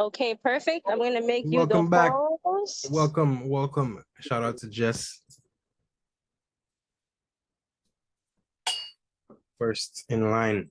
Okay, perfect. I'm gonna make you the Welcome back. host. Welcome. Shout out to Jess. First in line.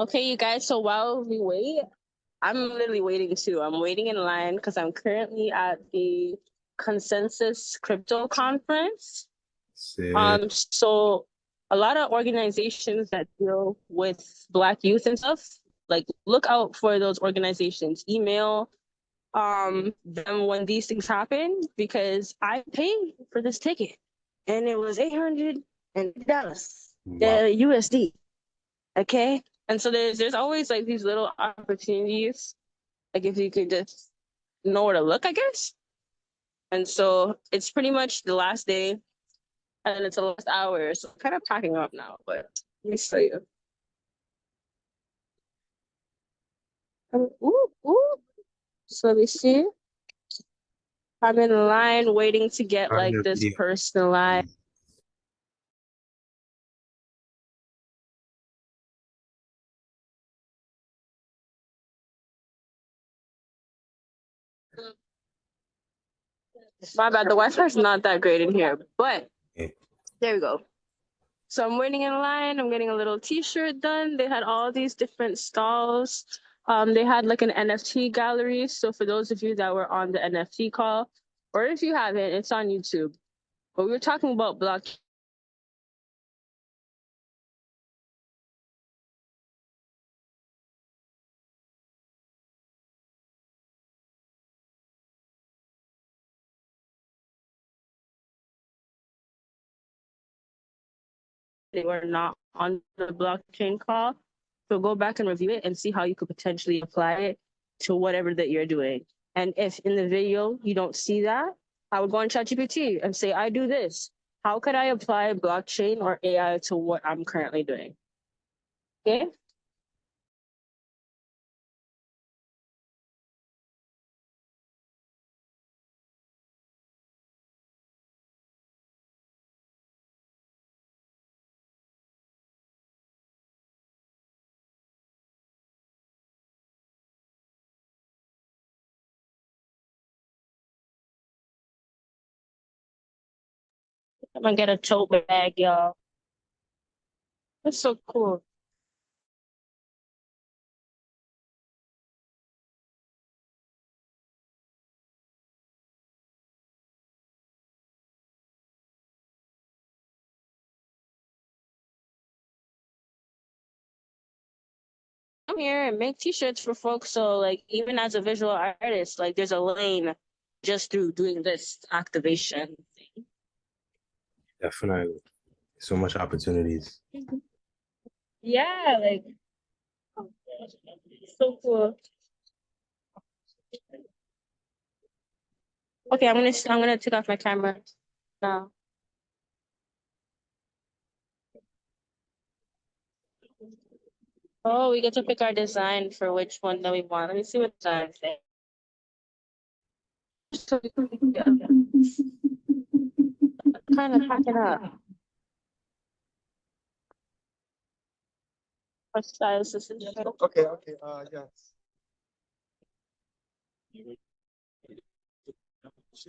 Okay, you guys, so while we wait, I'm literally waiting too. I'm waiting in line because I'm currently at the Consensus Crypto Conference. Sick. So a lot of organizations that deal with Black youth and stuff, like look out for those organizations. Email them when these things happen because I paid for this ticket and it was $800 Wow. USD. Okay. And so there's always like these little opportunities, like if you could just know where to look, I guess. And so it's pretty much the last day and it's the last hour. So I'm kind of packing up now, but let me show you. Ooh, ooh. So let me see. I'm in line waiting to get like this personalized. My bad, the Wi-Fi is not that great in here, but there we go. So I'm waiting in line. I'm getting a little T-shirt done. They had all these different stalls. They had like an NFT gallery. So for those of you that were on the NFT call, or if you haven't, it's on YouTube. But we were talking about blockchain. They were not on the blockchain call. So go back and review it and see how you could potentially apply it to whatever that you're doing. And if in the video you don't see that, I would go on ChatGPT and say, I do this. How could I apply blockchain or AI to what I'm currently doing? Okay. I'm gonna get a tote bag, y'all. That's so cool. Come here and make t-shirts for folks. So like even as a visual artist, like there's a lane just through doing this activation thing. Definitely. So much opportunities. Yeah, like so cool. Okay, I'm gonna take off my camera now. Oh, we get to pick our design for which one that we want. Let me see what design say. So kind of hack it up. What style is this? Okay,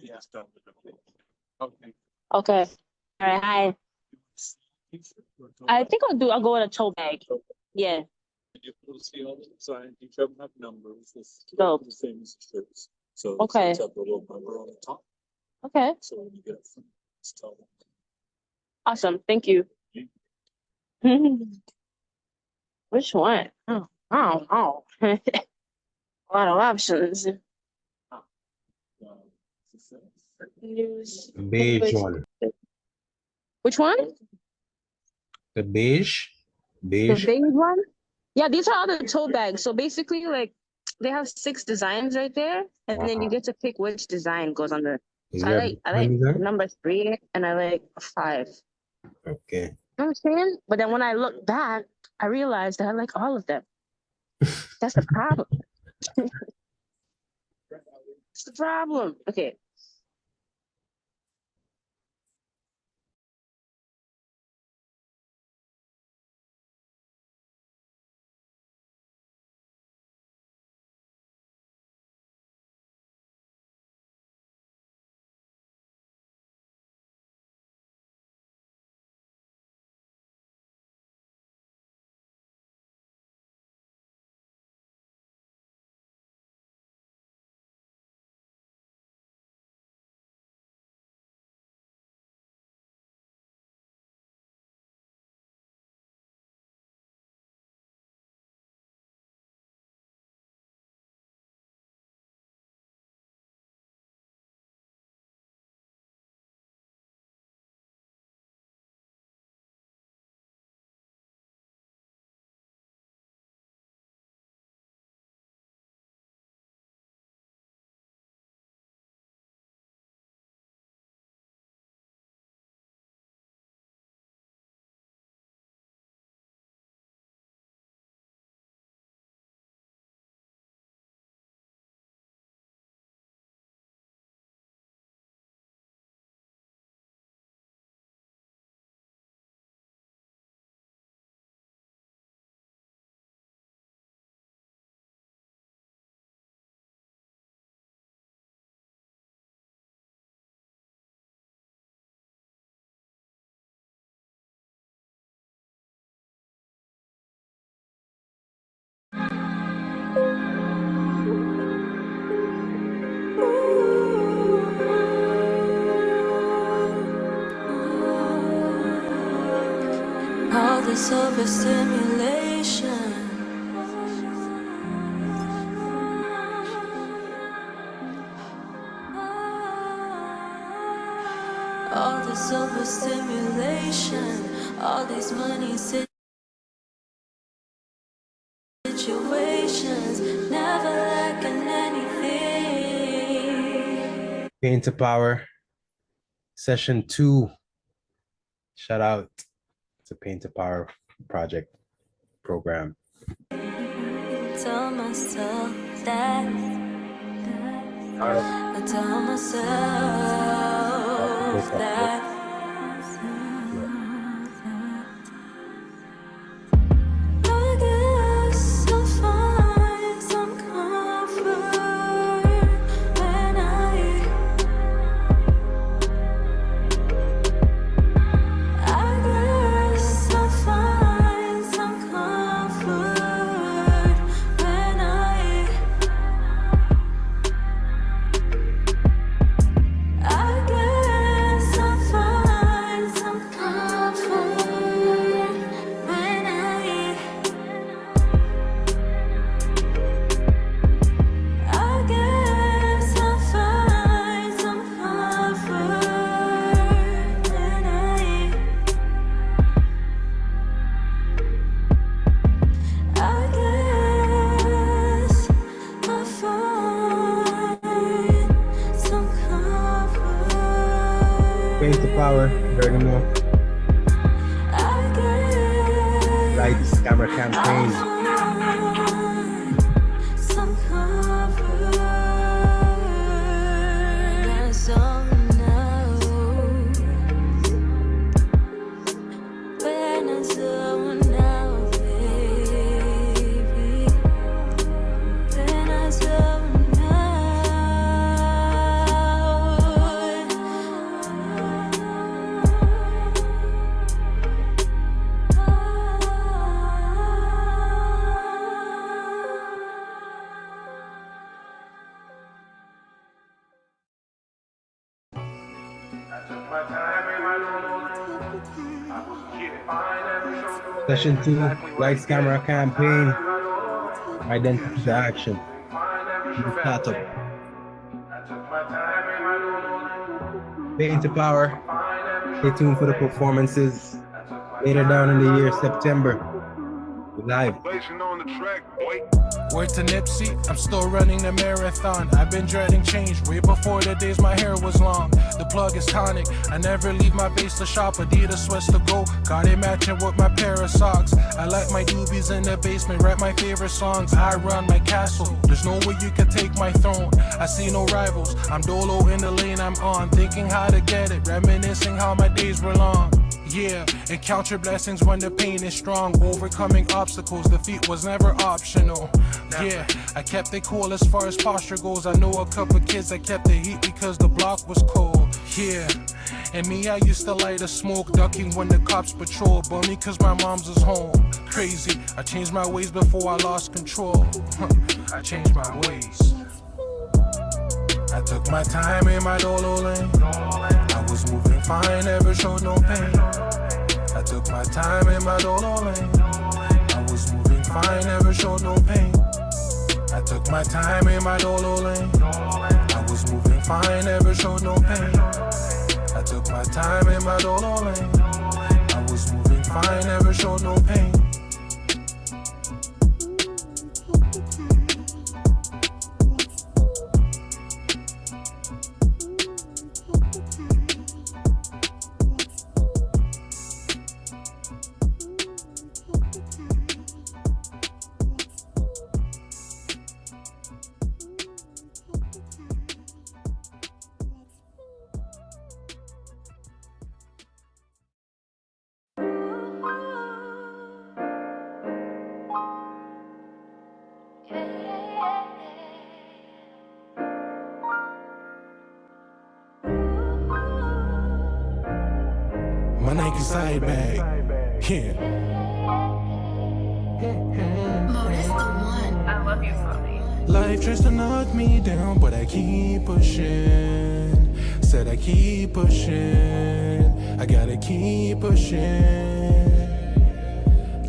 yes. Okay. Okay. All right. Hi. I think I'll go with a tote bag. Yeah. You'll see all the design, each of them have numbers, this Dope. the same as the shirts. So Okay. it's have the little number on the top, Okay. so when you get it from, just tell them. Awesome. Thank you. Which one? Oh. A lot of options. News. Beige one. Which one? The beige. The Beige. beige one? Yeah, these are all the tote bags. So basically, like, they have 6 designs right there, and then you get to pick which design goes on the. Is So there I a like design? number 3, and I like 5. Okay. You know what I'm saying? But then when I look back, I realized that I like all of them. That's the problem. That's the problem. Okay. All this overstimulation, all this overstimulation, all these money situations, never lacking anything. Paint to Power. Session 2. Shout out to Paint to Power project program. Tell myself that. I tell myself that. I guess I'll find some comfort when I Power, you already know. Lights, camera campaign. Some comfort, that's all now. When I saw now, baby. When I saw Session 2, lights, camera campaign. Identity to action. Startup. Paint to Power. Stay tuned for the performances later down in the year, September. Live. Word to 𝘗𝘵𝘸, I'm still running the marathon. I've been dreading change way before the days my hair was long. The plug is tonic, I never leave my base to shop. Adidas sweats to go, got it matching with my pair of socks. I like my doobies in the basement, rap my favorite songs. I run my castle, there's no way you can take my throne. I see no rivals, I'm dolo in the lane I'm on. Thinking how to get it, reminiscing how my days were long. Yeah, and count your blessings when the pain is strong. Overcoming obstacles, defeat was never optional. Yeah, I kept it cool as far as posture goes. I know a couple kids that kept the heat because the block was cold. Yeah, and me, I used to light a smoke, ducking when the cops patrol. But me, cause my mom's was home. Crazy, I changed my ways before I lost control. I changed my ways. I took my time in my dolo lane. I was moving fine, never showed no pain. I took my time in my dolo lane. I was moving fine, never showed no pain. I took my time in my dolo lane. I was moving fine, never showed no pain. I took my time in my dolo lane. I was moving fine, never showed no pain. My Nike side bag, yeah. I love you, mommy. Life tries to knock me down, but I keep pushing. Said I keep pushing. I gotta keep pushing.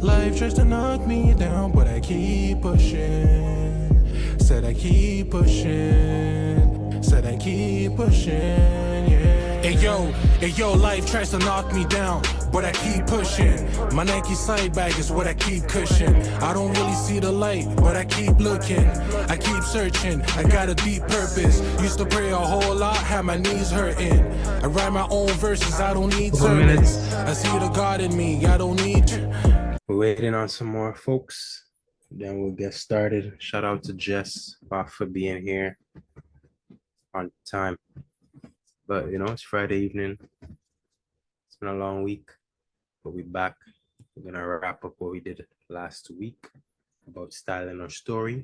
Life tries to knock me down, but I keep pushing. Said I keep pushing. Said I keep pushing, yeah. Hey yo, life tries to knock me down, but I keep pushing. My Nike side bag is what I keep cushion. I don't really see the light, but I keep looking. I keep searching, I got a deep purpose. Used to pray a whole lot, had my knees hurting. I write my own verses, I don't need sermons. I see the God in me, I don't need you. We're waiting on some more folks. Then we'll get started. Shout out to Jess for being here on time. But you know, it's Friday evening. It's been a long week, but we're back. We're gonna wrap up what we did last week about styling our story.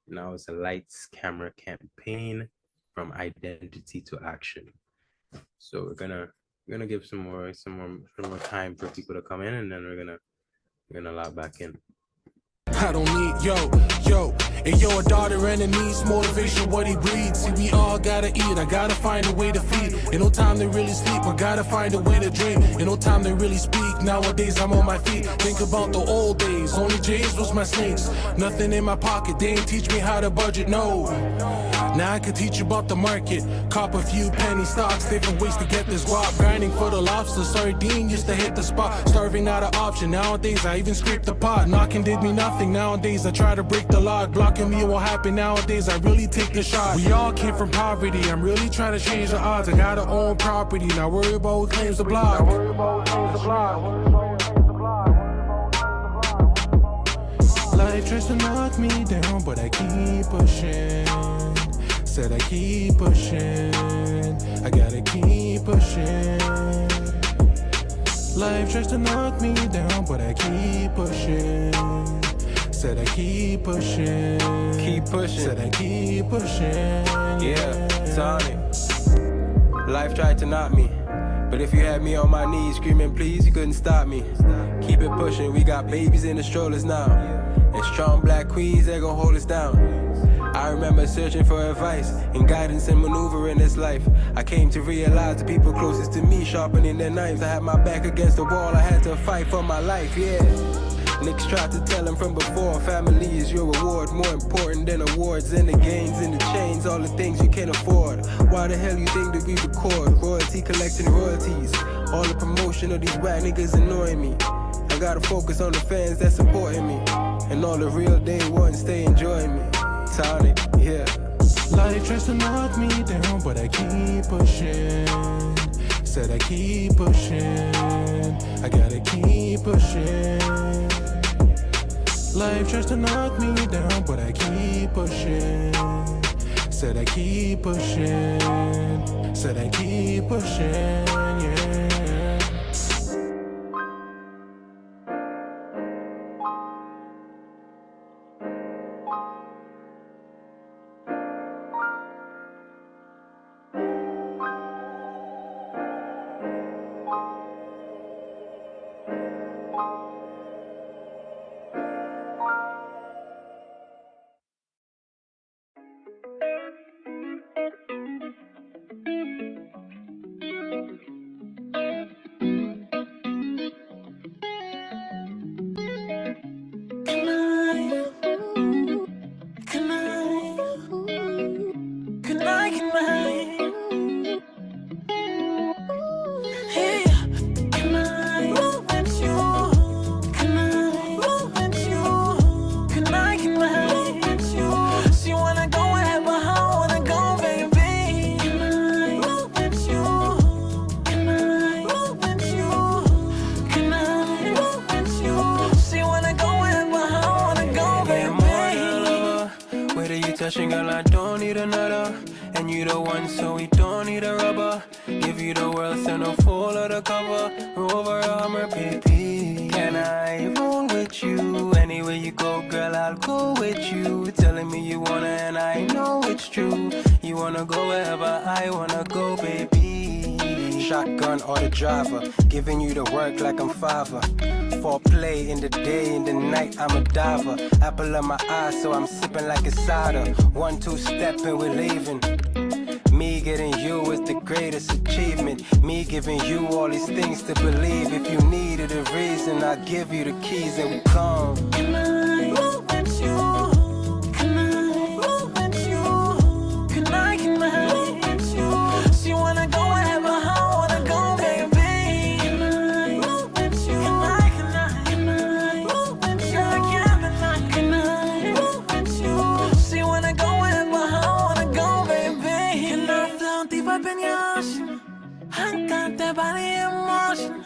Now it's a lights camera campaign from identity to action. So we're gonna give some more time for people to come in, and then we're gonna log back in. I don't need, and yo, a daughter and a niece, motivation, what he breeds. See, we all gotta eat, I gotta find a way to feed. Ain't no time to really sleep, I gotta find a way to dream. Ain't no time to really speak, nowadays I'm on my feet. Think about the old days, only J's was my snakes. Nothing in my pocket, they ain't teach me how to budget, no. Now I can teach you about the market. Cop a few penny stocks, different ways to get this guap. Grinding for the lobster, sardine used to hit the spot. Starving not an option, nowadays I even scrape the pot. Knocking did me nothing. think nowadays I try to break the law. Blocking me what happen nowadays, I really take the shot. We all came from poverty, I'm really trying to change the odds. I gotta own property, not worry about who claims the block. Life tries to knock me down, but I keep pushing. Said I keep pushing, I gotta keep pushing. Life tries to knock me down, but I keep pushing. Said I keep pushing. Keep pushing. Said I keep pushing. Yeah, Tony. Life tried to knock me, but if you had me on my knees screaming please, you couldn't stop me. Keep it pushing, we got babies in the strollers now, and strong black queens that gon' hold us down. I remember searching for advice and guidance and maneuver in this life. I came to realize the people closest to me sharpening their knives. I had my back against the wall, I had to fight for my life, yeah. Niggas tried to tell him from before, family is your reward, more important than awards and the gains and the chains, all the things you can't afford. Why the hell you think that we record? Royalty collecting royalties, all the promotion of these whack niggas annoying me. I gotta focus on the fans that's supporting me, and all the real day ones stay enjoying me. Tonic, yeah. Life tries to knock me down, but I keep pushing. Said I keep pushing, I gotta keep pushing. Life tries to knock me down, but I keep pushing. Said I keep pushing, said I keep pushing, yeah. Girl, I don't need another, and you the one, so we don't need a rubber. Give you the world, send a full of the cover. Over 𝘗𝘂𝘗𝘗𝘗. Can I roll with you? Anywhere you go, girl, I'll go with you. Telling me you wanna, and I know it's true. You wanna go wherever I wanna go, baby. Shotgun or the driver, giving you the work like I'm father. Foreplay in the day, in the night, I'm a diver. Apple of my eye, so I'm sipping like a cider. 1-2 step and we're leaving. Me getting you is the greatest achievement. Me giving you all these things to believe. If you needed a reason, I'll give you the keys and we come. Can I roll with you? Can I roll with you? Can I roll with you? She wanna go wherever I wanna go, baby. Can I roll with you? Can I roll with you? Can I roll with you? She wanna go wherever I wanna go, baby. Can I float deep up in your ocean? I got that body in motion.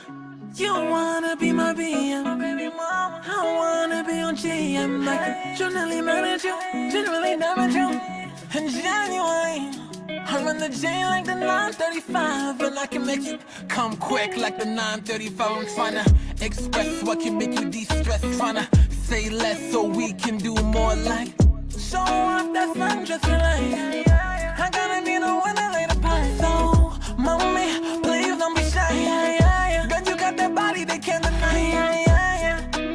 You wanna be my BM, my baby mama. I wanna be on GM like you. Generally manage you, generally damage you. And genuine, I run the J like the 935, and I can make it come quick like the 935. I'm tryna express what can make you de-stress, tryna say less so we can do more. Like show off that sundress tonight. I gotta be the one that lay the pipe. So, mommy, please don't be shy. Girl, you got that body they can't deny.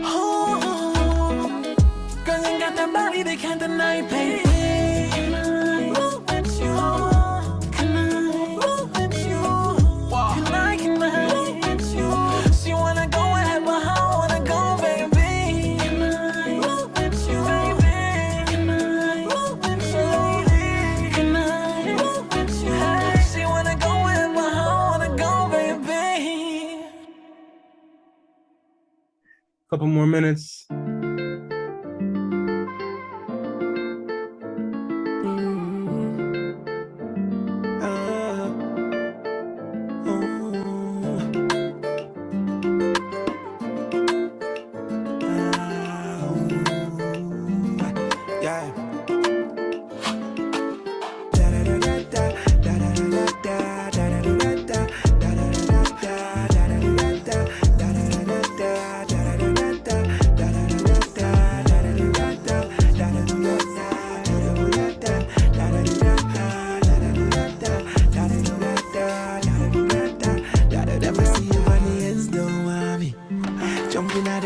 Ooh, girl, you got that body they can't deny, baby. Can I roll with you? Can I roll with you? Can I roll with you? She wanna go wherever I wanna go, baby. Can I roll with you, baby? Can I roll with you? Can I roll with you? She wanna go wherever I wanna go, baby. Couple more minutes.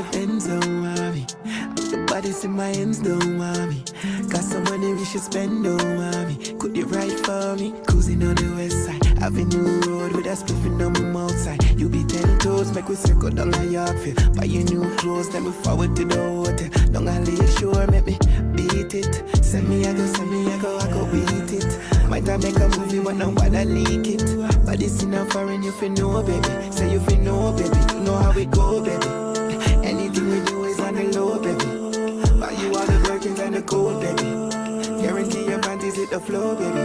the Benz, don't worry. The body's in my hands, don't worry. Got some money we should spend, don't worry. Could you ride for me? Cruising on the west side Avenue Road with a spliffing on my mouth side. You be 10 toes, make we circle down like Yorkville. Buy your new clothes, then we forward to the hotel. Long I lay sure, make me beat it. Send me, I go beat it. Might I make a movie, but now I leak it. But this in a foreign, you feel know, baby. Say you feel know, baby. You know how we go, baby. Anything we do is on the low, baby. Buy you all the Birkins and the gold, baby. Guarantee your panties hit the floor, baby.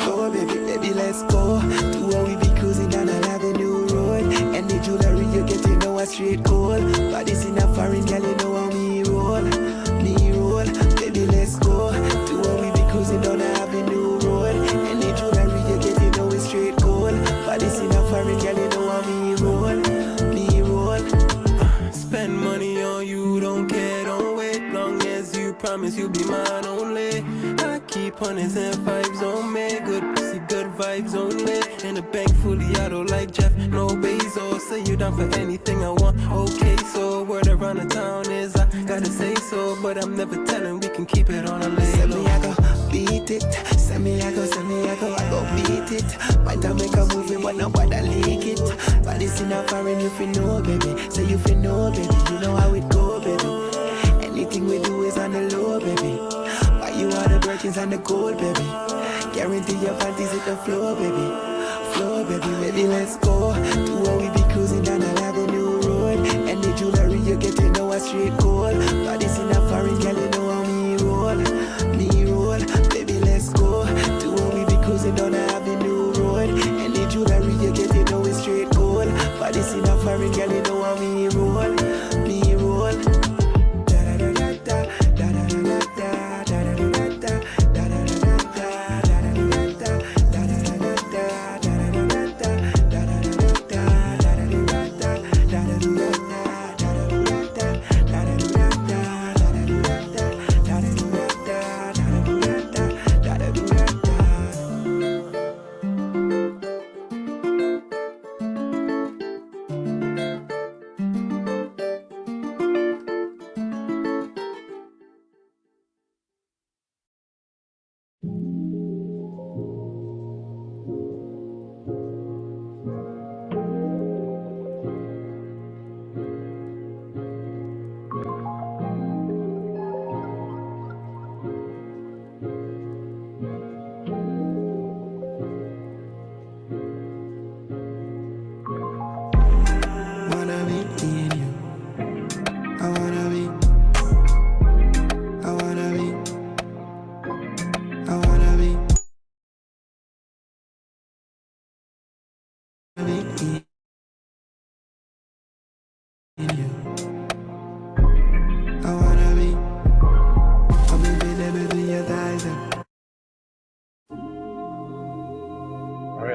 Floor, baby, baby, let's go. To where we be cruising down an avenue road. And the jewelry you get, you know, a straight gold. But this in a foreign, girl, you know how me roll. Me roll, baby, let's go. To where we be cruising down an avenue road. And the jewelry you get, you know, it's straight gold. But this in a foreign, girl, you know how me roll. Me roll. Spend money on you, don't care, don't wait. Long as you promise you'll be mine only. I keep hundreds and fives on me. Good pussy, good vibes only. In the bank fully auto like Jeff, no Bezos. Say you down for anything I want, okay. So word around the town is I gotta say so. But I'm never telling, we can keep it on a lay Send low. me, I go beat it. Send me, I go beat it. Might I make a movie, but nobody leak it. But this in a foreign, you feel know, baby. Say you feel know, baby. You know how it go, baby. Anything we do is on the low, baby. Buy you all the Birkins and the gold, baby. Guarantee your panties hit the floor, baby. Floor, baby, baby, let's go. To where we be cruising down an avenue road. And the jewelry you get, you know, a straight gold. But this in a foreign, girl, you know how me roll. Me roll, baby, let's go. To where we be cruising down an avenue road. And the jewelry you get, you know, it's straight gold. But this in a foreign, girl, you know how me roll. Me roll.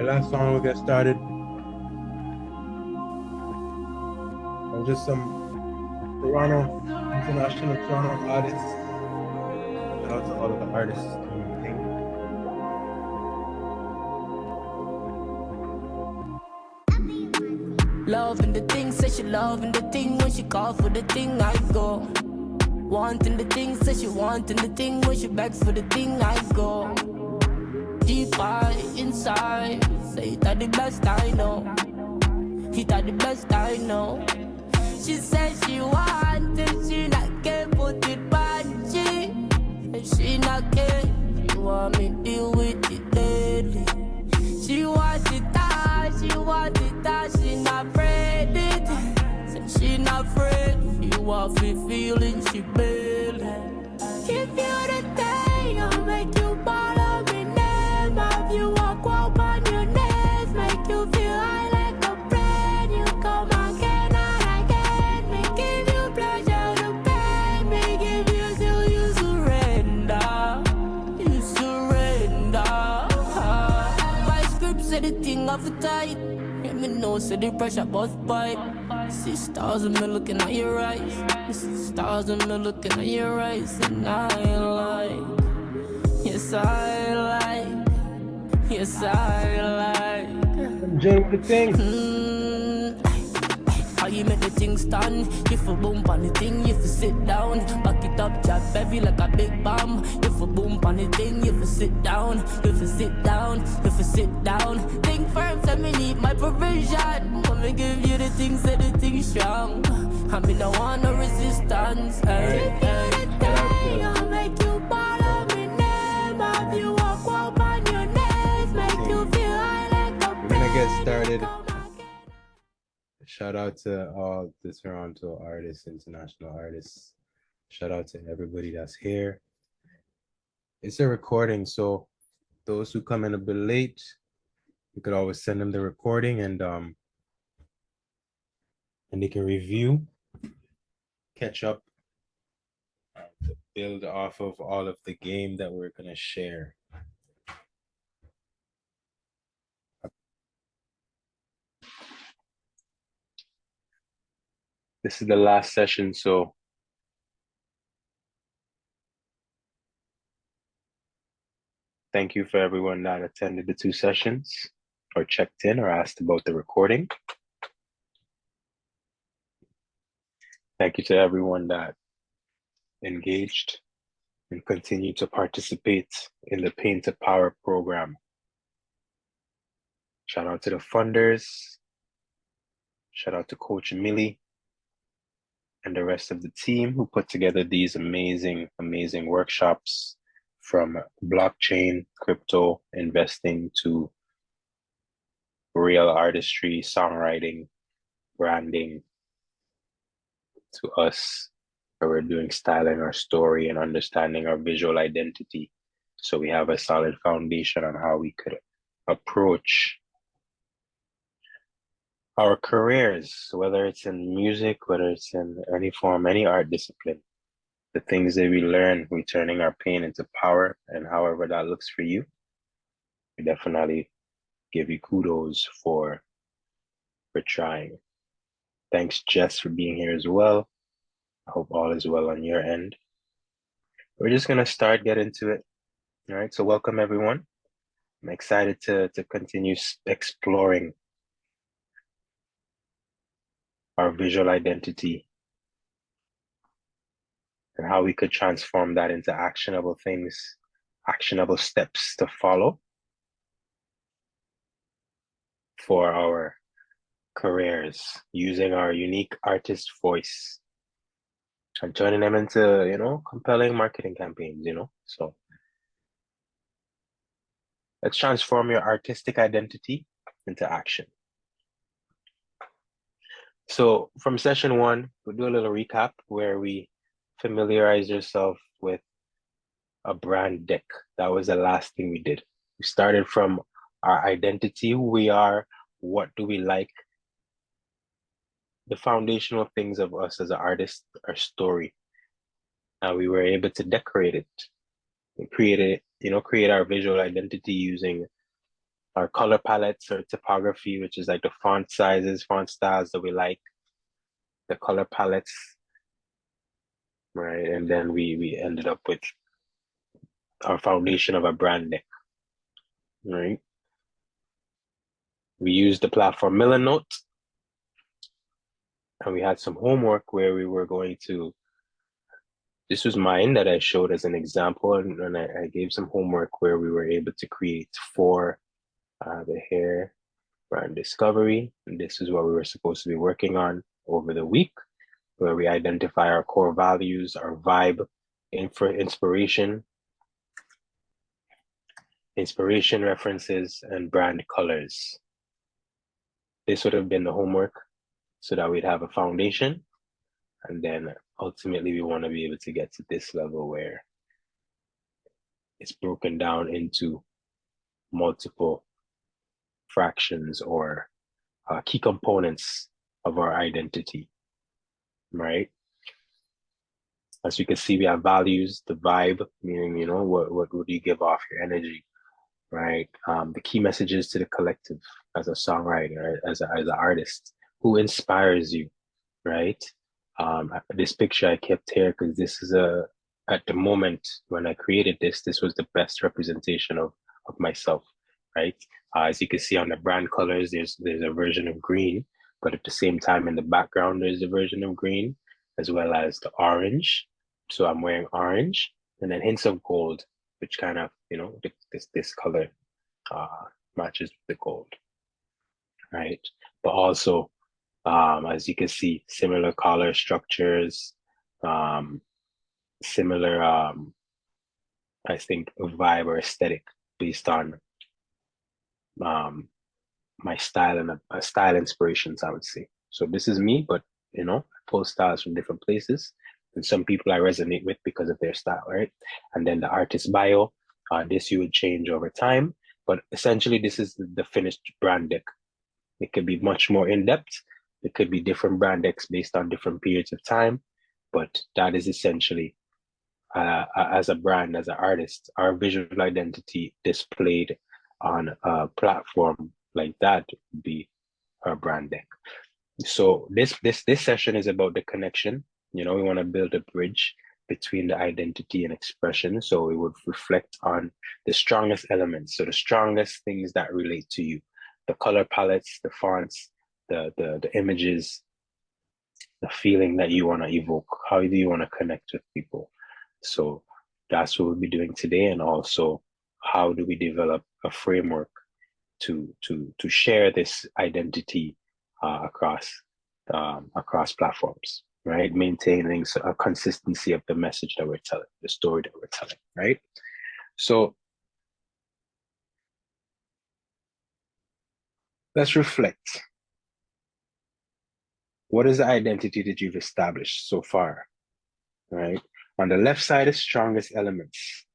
Last song we'll get started. And just some international Toronto artists. Shout out to all of the artists doing the thing. Loving the thing, say she loving the thing. When she call for the thing, I go. Wanting the thing, say she wanting the thing. When she begs for the thing, I go. Deep inside, say that the best I know. He thought the best I know. She said she wanted, she not can put it back. And she not can, she want me deal with it daily. She want it all, she not afraid it. Say she not afraid, she want me feeling she barely. Give you the day, I'll make you follow me. You walk up on your knees, make you feel high like a brand. You come again and again, me give you pleasure to pain, me give you till you surrender. You surrender. My script say the thing of the tight. Let me know, say the pressure bust pipe. See stars and me looking at your eyes. See stars and me looking at your eyes, and I like. Yes, I like. Yes, I like. Jay with the thing. Are you make the thing stand. You for boom on the thing, you for sit down. Back it up, jab heavy like a big bomb. You for boom on the thing, you for sit down. You for sit down, you for sit down. Think firm, tell me need my provision. Let me give you the things that the thing strong. I mean, I want no resistance. Hey, hey, hey. I'll make you follow me name. Have you walk on your knees. Make you feel high like a We're gonna get started. Shout out to all the Toronto artists, international artists. Shout out to everybody that's here. It's a recording, so those who come in a bit late, you could always send them the recording and they can review, catch up, to build off of all of the game that we're gonna share. This is the last session, so thank you for everyone that attended the 2 sessions or checked in or asked about the recording. Thank you to everyone that engaged and continued to participate in the Pain to Power program. Shout out to the funders. Shout out to Coach Millie and the rest of the team who put together these amazing, amazing workshops, from blockchain, crypto, investing to real artistry, songwriting, branding, to us, where we're doing styling our story and understanding our visual identity. So we have a solid foundation on how we could approach our careers, whether it's in music, whether it's in any form, any art discipline. The things that we learn, we turning our pain into power, and however that looks for you, we definitely give you kudos for trying. Thanks, Jess, for being here as well. I hope all is well on your end. We're just gonna start, get into it. All right, so welcome everyone. I'm excited to continue exploring our visual identity and how we could transform that into actionable things, actionable steps to follow for our careers, using our unique artist voice and turning them into, you know, compelling marketing campaigns, you know. So let's transform your artistic identity into action. So from session 1, we'll do a little recap where we familiarize yourself with a brand deck. That was the last thing we did. We started from our identity, who we are, what do we like, the foundational things of us as an artist, our story. And we were able to decorate it and create our visual identity using our color palettes or typography, which is like the font sizes, font styles that we like, the color palettes, right? And then we ended up with our foundation of a brand deck, right? We used the platform Milanote, and we had some homework where we were going to, this was mine that I showed as an example, and I gave some homework where we were able to create 4 the hair brand discovery. And this is what we were supposed to be working on over the week, where we identify our core values, our vibe, inspiration references, and brand colors. This would have been the homework so that we'd have a foundation. And then ultimately we want to be able to get to this level where it's broken down into multiple fractions or key components of our identity, right? As you can see, we have values, the vibe, meaning, you know, what would you give off your energy, right? The key messages to the collective as a songwriter, as an artist, who inspires you, right? This picture I kept here because this is at the moment when I created this was the best representation of myself, right? As you can see on the brand colors, there's a version of green, but at the same time in the background there's the version of green as well as the orange. So I'm wearing orange, and then hints of gold, which kind of, you know, this color matches the gold, right? But also, as you can see, similar color structures, similar, I think, vibe or aesthetic based on my style and style inspirations, I would say. So this is me, but you know, I pull styles from different places, and some people I resonate with because of their style, right? And then the artist bio, this you would change over time, but essentially this is the finished brand deck. It could be much more in-depth. It could be different brand decks based on different periods of time, but that is essentially, as a brand, as an artist, our visual identity displayed on a platform like that would be our brand deck. So this session is about the connection. You know, we want to build a bridge between the identity and expression. So we would reflect on the strongest elements, so the strongest things that relate to you, the color palettes, the fonts, the images, the feeling that you want to evoke. How do you want to connect with people? So that's what we'll be doing today. And also, how do we develop a framework to share this identity across platforms, right? Maintaining a consistency of the message that we're telling, the story that we're telling, right? So let's reflect. What is the identity that you've established so far, right? On the left side is strongest elements.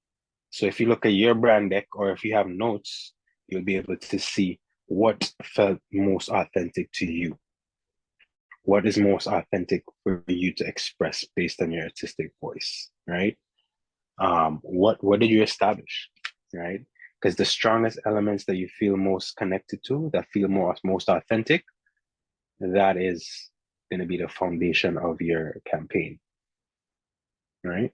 So if you look at your brand deck, or if you have notes, you'll be able to see what felt most authentic to you. What is most authentic for you to express based on your artistic voice, right? What did you establish, right? Because the strongest elements that you feel most connected to, that feel most authentic, that is going to be the foundation of your campaign, right?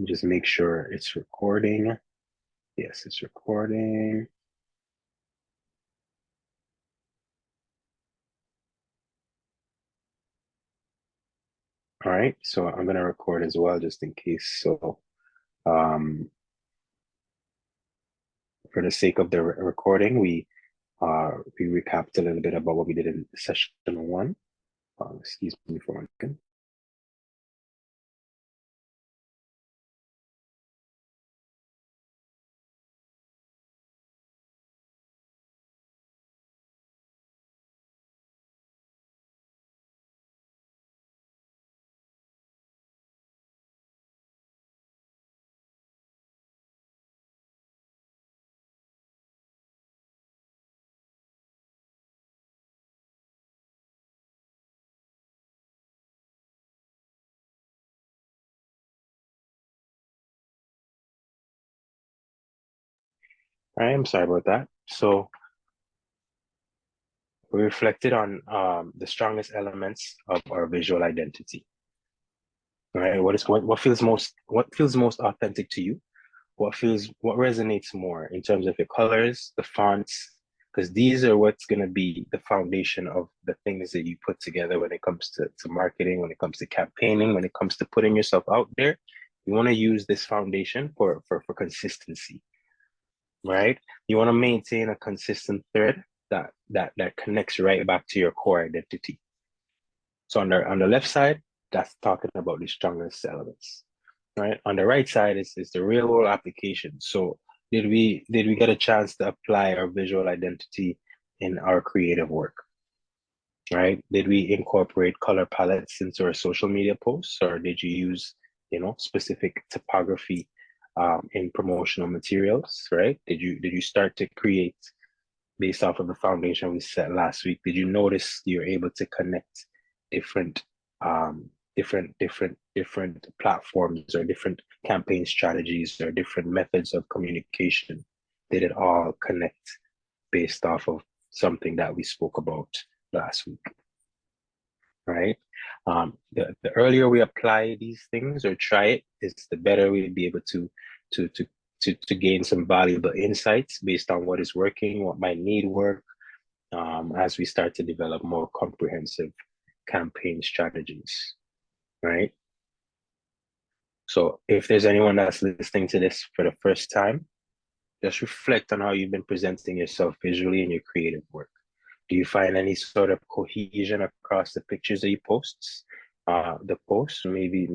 Just make sure it's recording. Yes, it's recording. All right, so I'm going to record as well, just in case. So for the sake of the recording, we recapped a little bit about what we did in session 1. Excuse me for 1 second. All right, I'm sorry about that. So we reflected on the strongest elements of our visual identity. All right, what feels most authentic to you? What resonates more in terms of your colors, the fonts, because these are what's going to be the foundation of the things that you put together when it comes to marketing, when it comes to campaigning, when it comes to putting yourself out there. You want to use this foundation for consistency, right? You want to maintain a consistent thread that connects right back to your core identity. So on the left side, that's talking about the strongest elements, right? On the right side is the real world application. So did we get a chance to apply our visual identity in our creative work, right? Did we incorporate color palettes into our social media posts, or did you use, you know, specific typography in promotional materials, right? Did you start to create based off of the foundation we set last week? Did you notice you're able to connect different platforms or different campaign strategies or different methods of communication? Did it all connect based off of something that we spoke about last week, right? The earlier we apply these things or try it, is the better we'll be able to gain some valuable insights based on what is working, what might need work, as we start to develop more comprehensive campaign strategies, right? So if there's anyone that's listening to this for the first time, just reflect on how you've been presenting yourself visually in your creative work. Do you find any sort of cohesion across the pictures that you post? The posts, maybe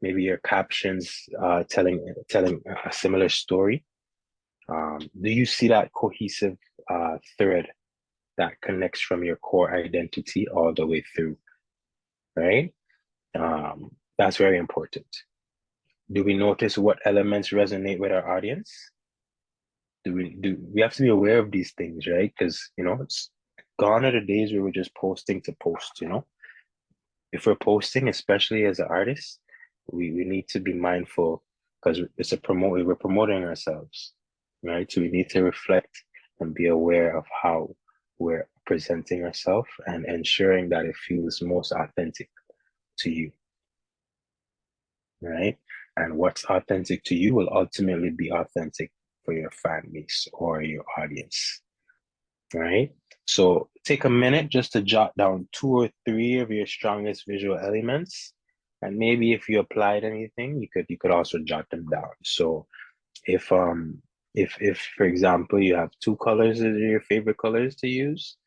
your captions telling a similar story. Do you see that cohesive thread that connects from your core identity all the way through, right? That's very important. Do we notice what elements resonate with our audience? We have to be aware of these things, right? Because, you know, it's gone are the days where we're just posting to post, you know? If we're posting, especially as an artist, we need to be mindful because we're promoting ourselves, right? So we need to reflect and be aware of how we're presenting ourselves and ensuring that it feels most authentic to you, right? And what's authentic to you will ultimately be authentic for your fan base or your audience, right? So take a minute just to jot down 2 or 3 of your strongest visual elements. And maybe if you applied anything, you could also jot them down. So if for example, you have 2 colors as your favorite colors to use,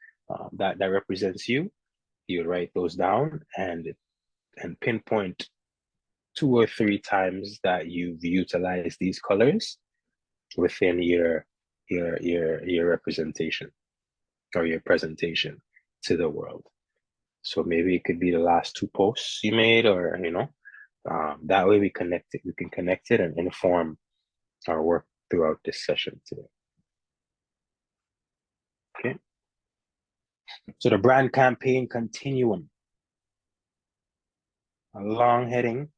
that represents you, you write those down and pinpoint 2 or 3 times that you've utilized these colors within your representation or your presentation to the world. So maybe it could be the last 2 posts you made, or you know, that way we can connect it and inform our work throughout this session today. Okay. So the brand campaign continuum, a long heading,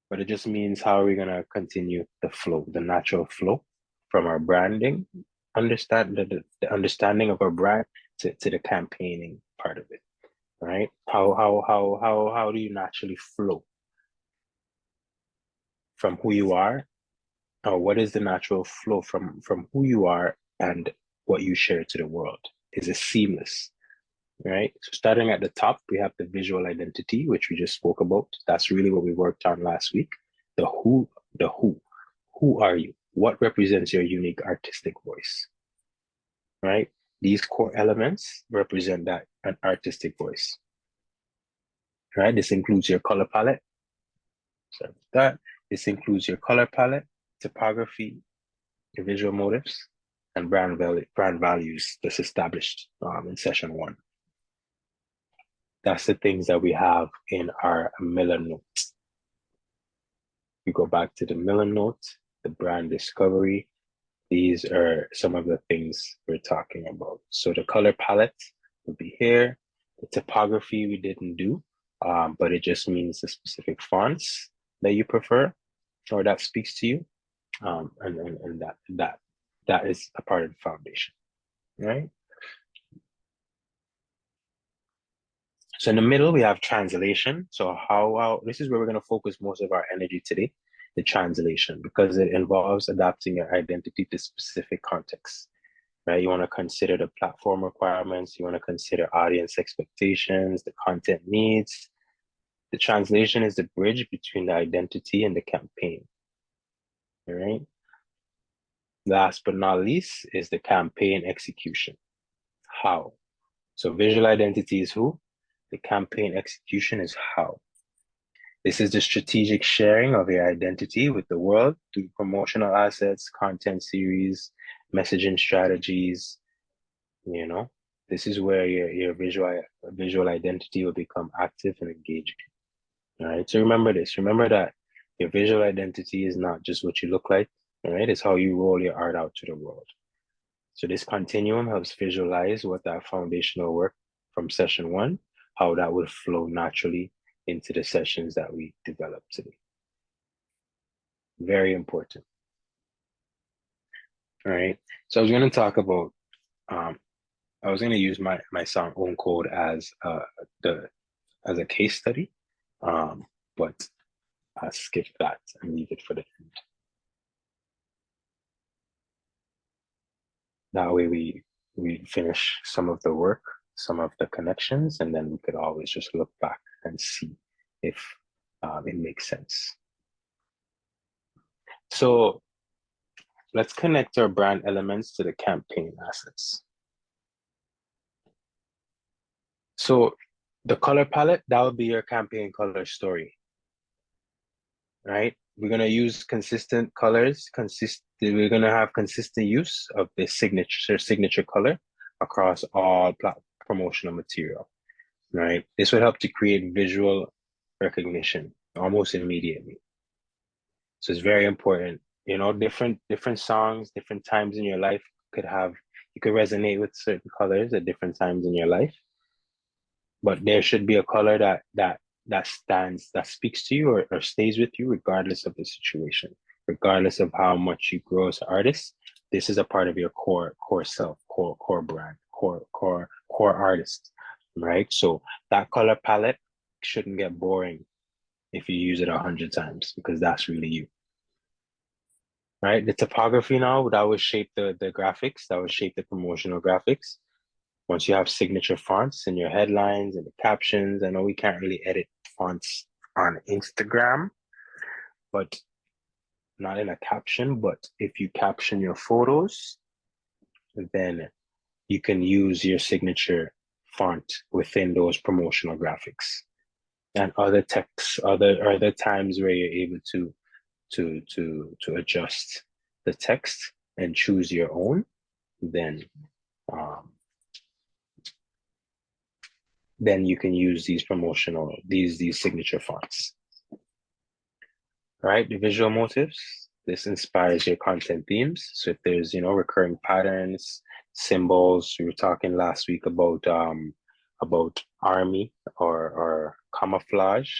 but it just means how are we going to continue the flow, the natural flow from our branding, the understanding of our brand to the campaigning part of it, right? How do you naturally flow from who you are, or what is the natural flow from who you are and what you share to the world? Is it seamless? Right. So starting at the top, we have the visual identity, which we just spoke about. That's really what we worked on last week. The who. Who are you? What represents your unique artistic voice? Right. These core elements represent an artistic voice. Right. This includes your color palette. So this includes your color palette, typography, your visual motives, and brand values that's established in session 1. That's the things that we have in our Miller note. We go back to the Miller note, the brand discovery. These are some of the things we're talking about. So the color palette will be here. The typography we didn't do, but it just means the specific fonts that you prefer or that speaks to you. And that is a part of the foundation, right? So in the middle, we have translation. So how this is where we're going to focus most of our energy today, the translation, because it involves adapting your identity to specific contexts, right? You want to consider the platform requirements. You want to consider audience expectations, the content needs. The translation is the bridge between the identity and the campaign, all right? Last but not least is the campaign execution. How? So visual identity is who? The campaign execution is how. This is the strategic sharing of your identity with the world through promotional assets, content series, messaging strategies. You know, this is where your visual identity will become active and engaging. All right. So remember this. Remember that your visual identity is not just what you look like. All right. It's how you roll your art out to the world. So this continuum helps visualize what that foundational work from session 1, how that would flow naturally into the sessions that we develop today. Very important. All right. So I was going to talk about, I was going to use my song Own Code as a case study, but I'll skip that and leave it for the end. That way we finish some of the work, some of the connections, and then we could always just look back and see if it makes sense. So let's connect our brand elements to the campaign assets. So the color palette, that would be your campaign color story, right? We're gonna use consistent colors, we're gonna have consistent use of the signature color across all promotional material, right? This would help to create visual recognition almost immediately. So it's very important, you know, different songs, different times in your life you could resonate with certain colors at different times in your life. But there should be a color that speaks to you or stays with you regardless of the situation, regardless of how much you grow as an artist. This is a part of your core self, core brand, core artist, right? So that color palette shouldn't get boring if you use it 100 times, because that's really you, right? The typography now, that would shape the graphics, that would shape the promotional graphics. Once you have signature fonts in your headlines and the captions, I know we can't really edit fonts on Instagram, but not in a caption, but if you caption your photos, then you can use your signature font within those promotional graphics. And other texts, other times where you're able to adjust the text and choose your own, then you can use these these signature fonts. Right, the visual motifs, this inspires your content themes. So if there's, you know, recurring patterns, symbols, we were talking last week about army or camouflage.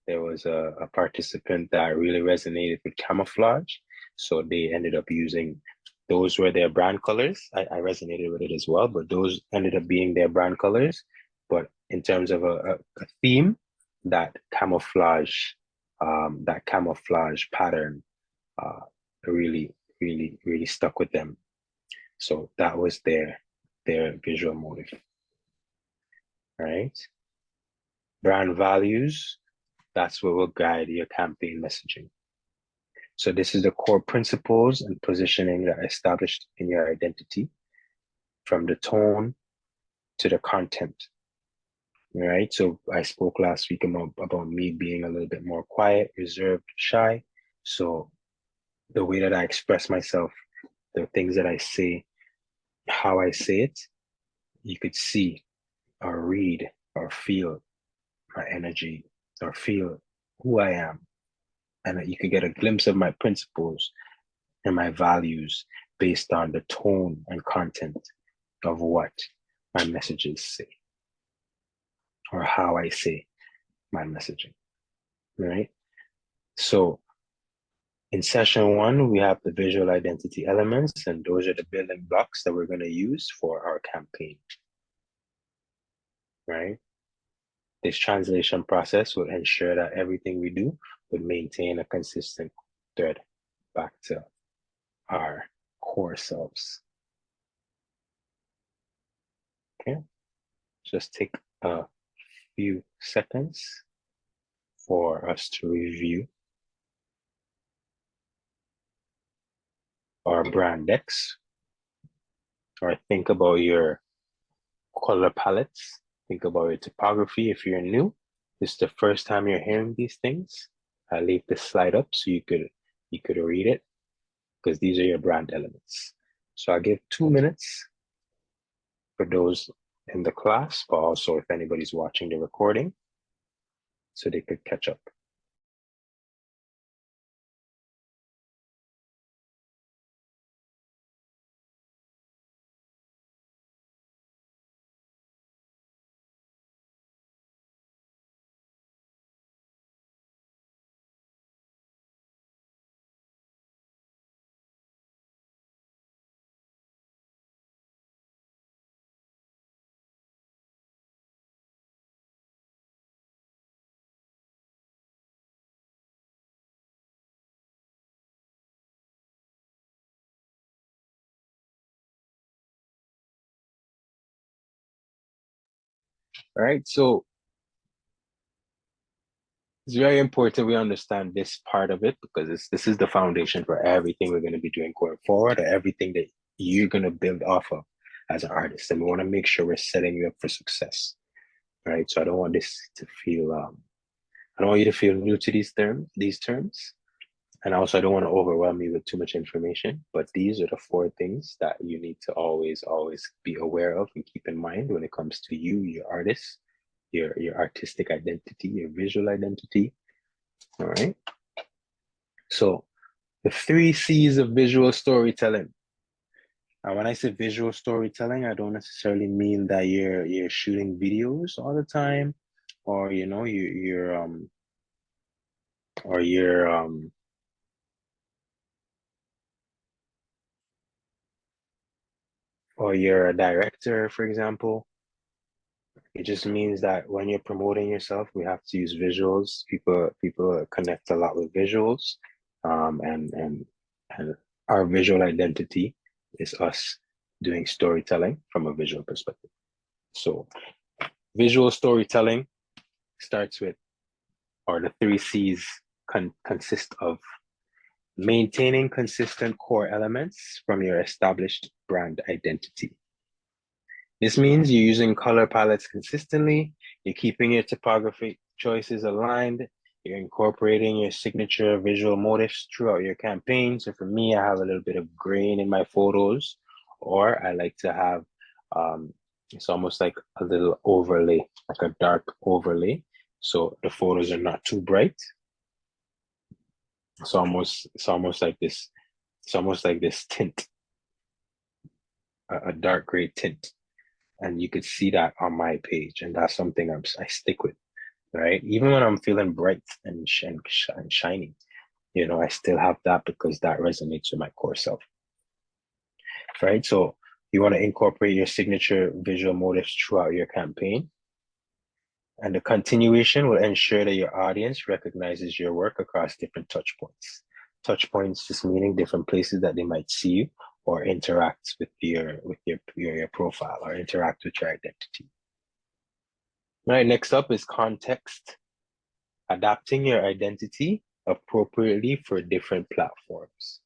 There was a participant that really resonated with camouflage. So they ended up using, those were their brand colors. I resonated with it as well, but those ended up being their brand colors. But in terms of a theme, that camouflage pattern really stuck with them. So that was their visual motive, right? Brand values, that's what will guide your campaign messaging. So this is the core principles and positioning that are established in your identity, from the tone to the content. Right, so I spoke last week about me being a little bit more quiet, reserved, shy. So the way that I express myself, the things that I say, how I say it, you could see or read or feel my energy or feel who I am. And you could get a glimpse of my principles and my values based on the tone and content of what my messages say, or how I say my messaging, right? So in session one, we have the visual identity elements, and those are the building blocks that we're going to use for our campaign, right? This translation process will ensure that everything we do would maintain a consistent thread back to our core selves. Okay, just take a few seconds for us to review our brand decks, or think about your color palettes, think about your typography. If you're new, this is the first time you're hearing these things, I leave this slide up so you could read it, because these are your brand elements. So I'll give 2 minutes for those in the class, but also if anybody's watching the recording, so they could catch up. All right, so it's very important we understand this part of it because this is the foundation for everything we're going to be doing going forward, or everything that you're going to build off of as an artist. And we want to make sure we're setting you up for success. All right, so I don't want this to feel, I don't want you to feel new to these terms. And also I don't want to overwhelm you with too much information, but these are the 4 things that you need to always be aware of and keep in mind when it comes to you, your artist, your artistic identity, your visual identity. All right. So the 3 C's of visual storytelling. And when I say visual storytelling, I don't necessarily mean that you're shooting videos all the time, or you know, or you're a director, for example. It just means that when you're promoting yourself, we have to use visuals. People connect a lot with visuals, and our visual identity is us doing storytelling from a visual perspective. So visual storytelling starts with, or the 3 C's consist of maintaining consistent core elements from your established brand identity. This means you're using color palettes consistently, you're keeping your typography choices aligned, you're incorporating your signature visual motifs throughout your campaign. So for me, I have a little bit of grain in my photos, or I like to have, it's almost like a little overlay, like a dark overlay. So the photos are not too bright. It's almost like this tint, a dark gray tint. And you could see that on my page, and that's something I stick with, right? Even when I'm feeling bright and shiny, you know, I still have that because that resonates with my core self, right? So you want to incorporate your signature visual motifs throughout your campaign, and the continuation will ensure that your audience recognizes your work across different touch points. Touch points just meaning different places that they might see you, or interact with your profile, or interact with your identity. All right, next up is context. Adapting your identity appropriately for different platforms.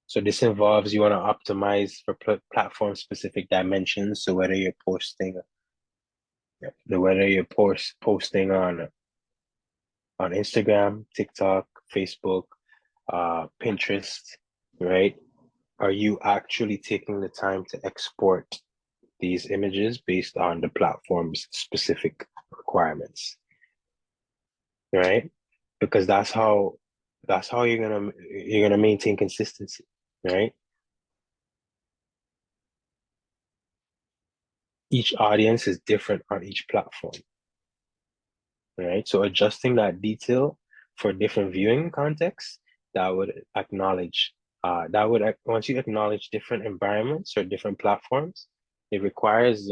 So this involves, you want to optimize for platform specific dimensions. So whether you're posting on Instagram, TikTok, Facebook, Pinterest, right? Are you actually taking the time to export these images based on the platform's specific requirements, right? Because that's how you're gonna maintain consistency, right? Each audience is different on each platform, right? So adjusting that detail for different viewing contexts, that would acknowledge once you acknowledge different environments or different platforms, it requires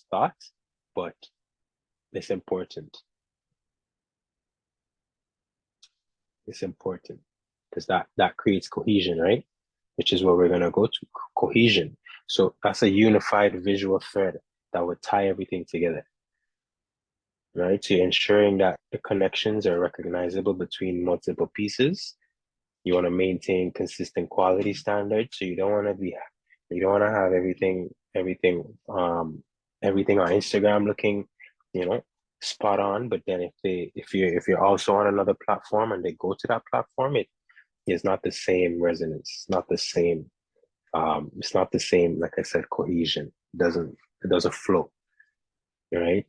thought, but it's important. It's important because that creates cohesion, right? Which is what we're gonna go to, cohesion. So that's a unified visual thread that would tie everything together, right? So you're ensuring that the connections are recognizable between multiple pieces. You want to maintain consistent quality standards. So you don't want to have everything on Instagram looking, you know, spot on. But then if you're also on another platform and they go to that platform, it is not the same resonance. It's not the same, like I said, cohesion. It doesn't flow, right?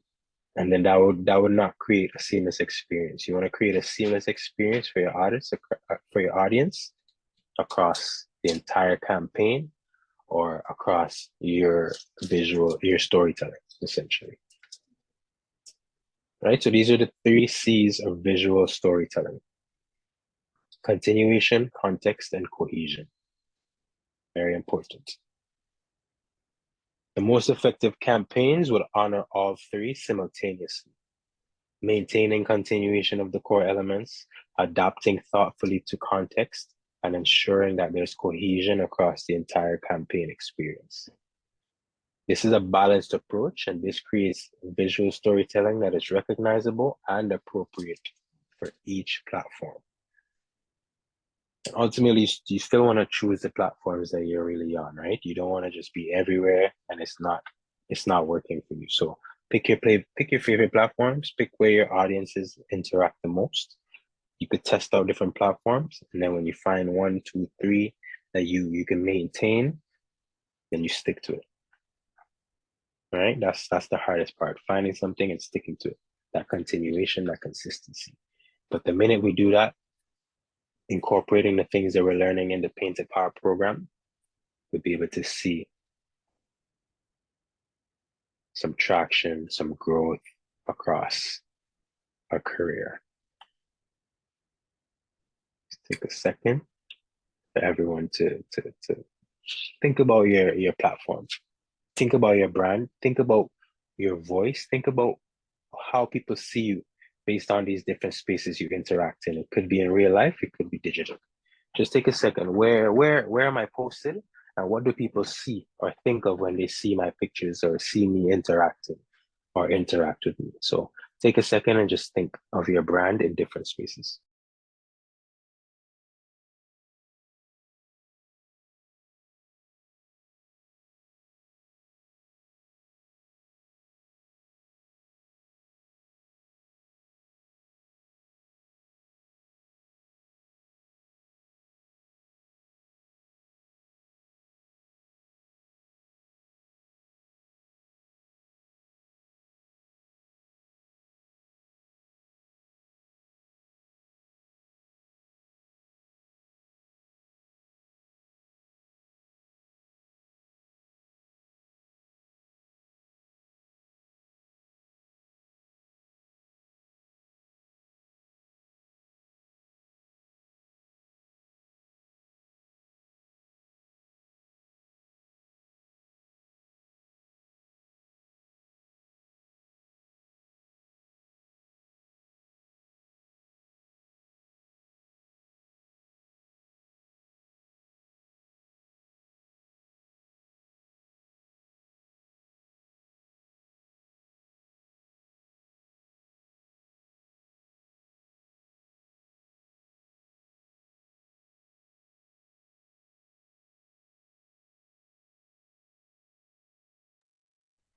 And then that would not create a seamless experience. You want to create a seamless experience for your audience across the entire campaign, or across your storytelling, essentially. Right? So these are the 3 C's of visual storytelling: continuation, context, and cohesion. Very important. The most effective campaigns would honor all 3 simultaneously: maintaining continuation of the core elements, adapting thoughtfully to context, and ensuring that there's cohesion across the entire campaign experience. This is a balanced approach, and this creates visual storytelling that is recognizable and appropriate for each platform. Ultimately, you still want to choose the platforms that you're really on, right? You don't want to just be everywhere and it's not working for you. So pick your favorite platforms, pick where your audiences interact the most. You could test out different platforms, and then when you find 1, 2, 3 that you can maintain, then you stick to it. All right, that's the hardest part, finding something and sticking to it, that continuation, that consistency. But the minute we do that, incorporating the things that we're learning in the Painted Power program, we'll be able to see some traction, some growth across our career. Let's take a second for everyone to think about your platform. Think about your brand. Think about your voice. Think about how people see you based on these different spaces you interact in. It could be in real life, it could be digital. Just take a second. Where am I posted? And what do people see or think of when they see my pictures or see me interacting or interact with me? So take a second and just think of your brand in different spaces.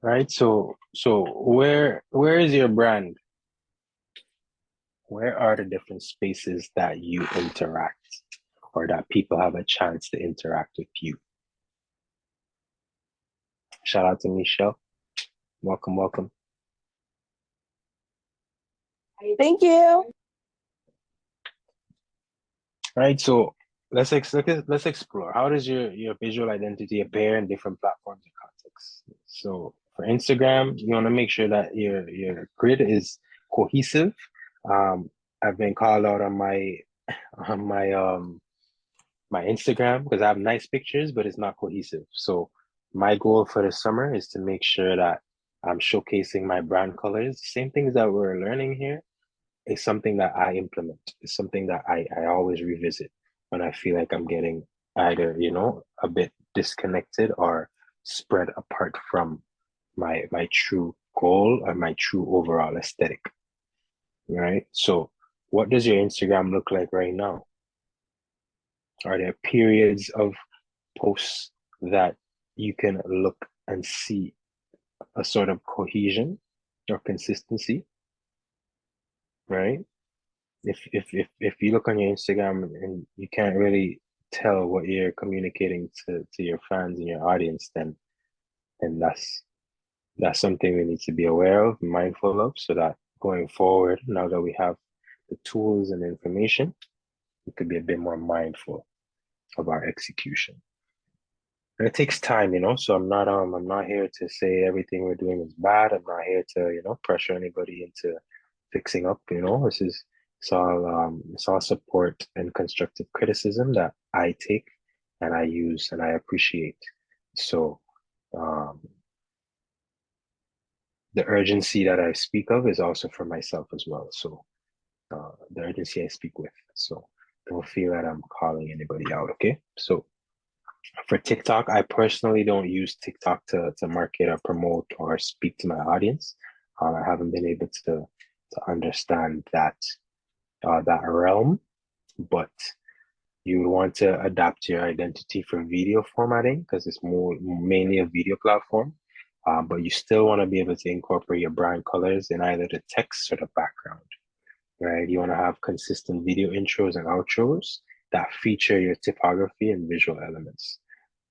Right, so where is your brand? Where are the different spaces that you interact or that people have a chance to interact with you? Shout out to Michelle. Welcome, welcome. Thank you. Right, so let's explore. How does your visual identity appear in different platforms and contexts? So for Instagram, you want to make sure that your grid is cohesive. I've been called out on my my Instagram because I have nice pictures, but it's not cohesive. So my goal for the summer is to make sure that I'm showcasing my brand colors. The same things that we're learning here is something that I implement. It's something that I always revisit when I feel like I'm getting either, a bit disconnected or spread apart from my true goal or my true overall aesthetic. Right? So what does your Instagram look like right now? Are there periods of posts that you can look and see a sort of cohesion or consistency? Right? If you look on your Instagram and you can't really tell what you're communicating to your fans and your audience, then that's something we need to be aware of, mindful of, so that going forward, now that we have the tools and information, we could be a bit more mindful of our execution. And it takes time, so I'm not here to say everything we're doing is bad. I'm not here to, pressure anybody into fixing up, it's all support and constructive criticism that I take and I use and I appreciate. So the urgency that I speak of is also for myself as well. So the urgency I speak with. So don't feel that I'm calling anybody out, okay? So For TikTok, I personally don't use TikTok to market or promote or speak to my audience. I haven't been able to understand that that realm, but you would want to adapt your identity for video formatting because it's mainly a video platform. But you still want to be able to incorporate your brand colors in either the text or the background, right? You want to have consistent video intros and outros that feature your typography and visual elements,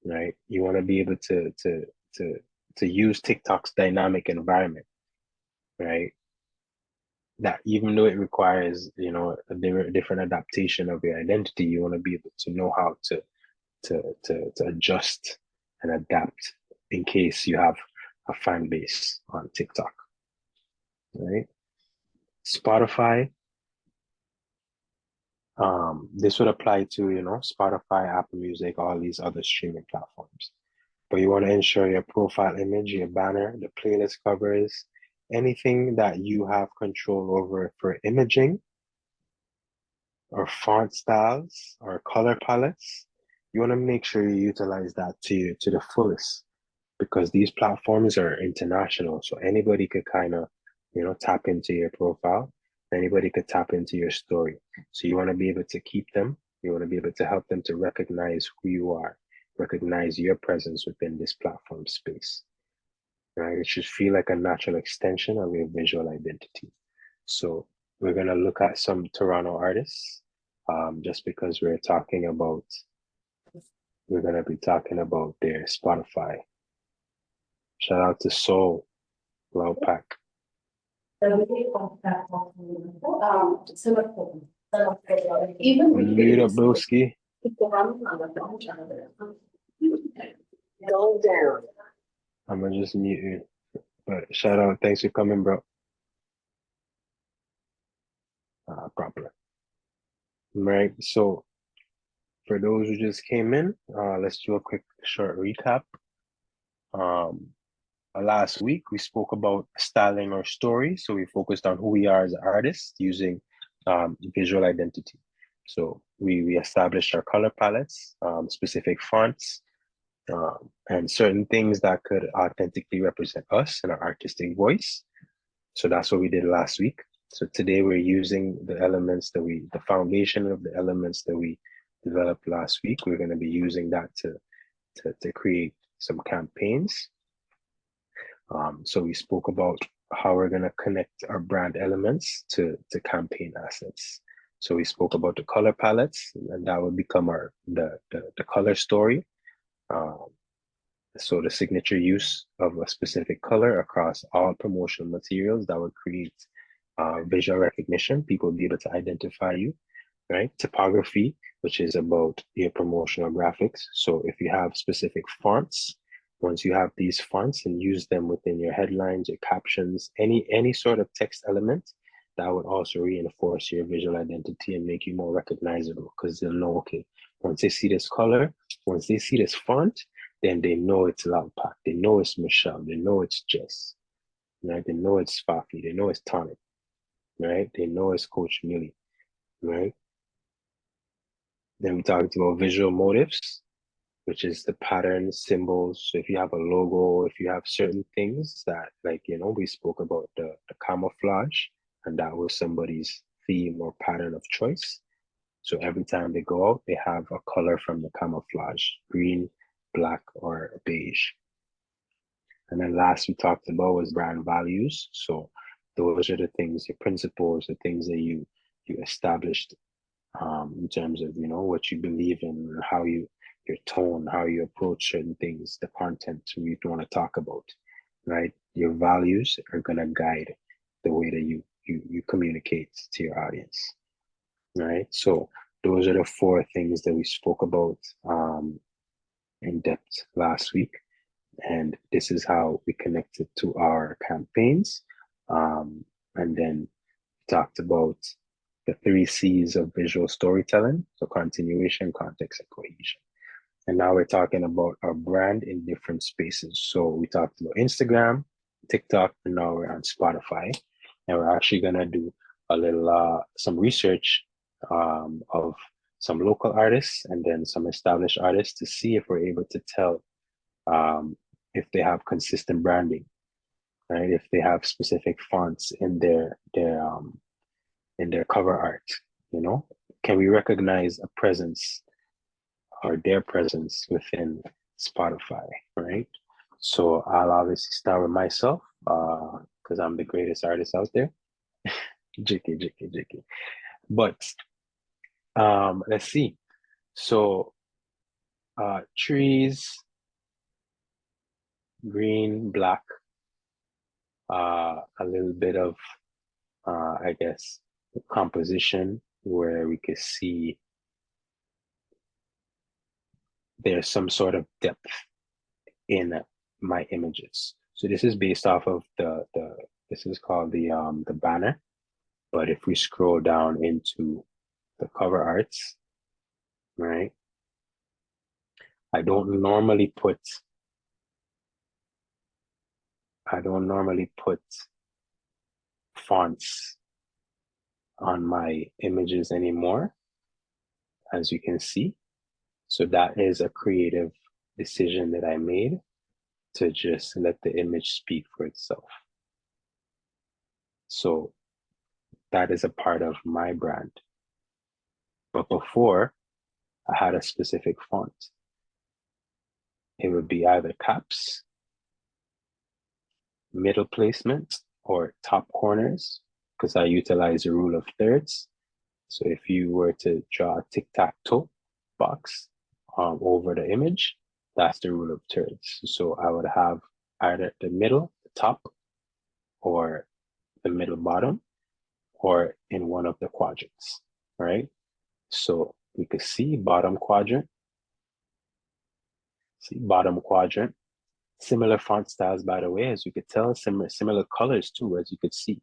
right? You want to be able to use TikTok's dynamic environment, right? That even though it requires, you know, a different adaptation of your identity, you want to be able to know how to adjust and adapt in case you have a fan base on TikTok, right? Spotify, this would apply to, you know, Spotify, Apple Music, all these other streaming platforms. But you want to ensure your profile image, your banner, the playlist covers, anything that you have control over for imaging or font styles or color palettes, you want to make sure you utilize that to the fullest, because these platforms are international. So anybody could kind of, you know, tap into your profile. Anybody could tap into your story. So you want to be able to keep them. You want to be able to help them to recognize who you are, recognize your presence within this platform space, right? It should feel like a natural extension of your visual identity. So we're going to look at some Toronto artists, just because we're going to be talking about their Spotify. Shout out to Soul, Loud Pack. Mute up, broski. I'm gonna just mute you. But shout out, thanks for coming, bro. Proper. Right, so for those who just came in, let's do a quick short recap. Last week, we spoke about styling our story. So we focused on who we are as artists using visual identity. So we established our color palettes, specific fonts, and certain things that could authentically represent us and our artistic voice. So that's what we did last week. So today we're using the elements the foundation of the elements that we developed last week. We're going to be using that to create some campaigns. So we spoke about how we're going to connect our brand elements to campaign assets. So we spoke about the color palettes, and that would become the color story. So the signature use of a specific color across all promotional materials that would create visual recognition. People would be able to identify you, right? Typography, which is about your promotional graphics. So if you have specific fonts, once you have these fonts and use them within your headlines, your captions, any sort of text element, that would also reinforce your visual identity and make you more recognizable, because they'll know, okay, once they see this color, once they see this font, then they know it's Loud Pack, they know it's Michelle, they know it's Jess, right? They know it's Fafi, they know it's Tonic, right? They know it's Coach Millie, right? Then we talked about visual motifs, which is the patterns, symbols. So if you have a logo, if you have certain things that, like, you know, we spoke about the camouflage, and that was somebody's theme or pattern of choice. So every time they go out, they have a color from the camouflage, green, black, or beige. And then last we talked about was brand values. So those are the things, your principles, the things that you established in terms of, you know, what you believe in, how your tone, how you approach certain things, the content you want to talk about, right? Your values are going to guide the way that you communicate to your audience, right? So those are the 4 things that we spoke about in depth last week. And this is how we connected to our campaigns. And then talked about the 3 C's of visual storytelling. So continuation, context, and cohesion. And now we're talking about our brand in different spaces. So we talked about Instagram, TikTok, and now we're on Spotify. And we're actually gonna do a little, some research of some local artists and then some established artists to see if we're able to tell if they have consistent branding, right? If they have specific fonts in their cover art, you know? Can we recognize a presence or their presence within Spotify, right? So I'll obviously start with myself because I'm the greatest artist out there. 𝘗𝘰𝘸𝘬𝘳𝘗𝘰𝘸. But let's see. So trees, green, black, a little bit of I guess the composition where we could see there's some sort of depth in my images. So this is based off of this is called the banner. But if we scroll down into the cover arts, right? I don't normally put fonts on my images anymore, as you can see. So that is a creative decision that I made to just let the image speak for itself. So that is a part of my brand. But before, I had a specific font. It would be either caps, middle placement, or top corners, because I utilize the rule of thirds. So if you were to draw a tic-tac-toe box over the image, that's the rule of thirds. So I would have either the middle, the top, or the middle bottom, or in one of the quadrants, right? So we could see bottom quadrant, similar font styles, by the way, as you could tell, similar colors too, as you could see.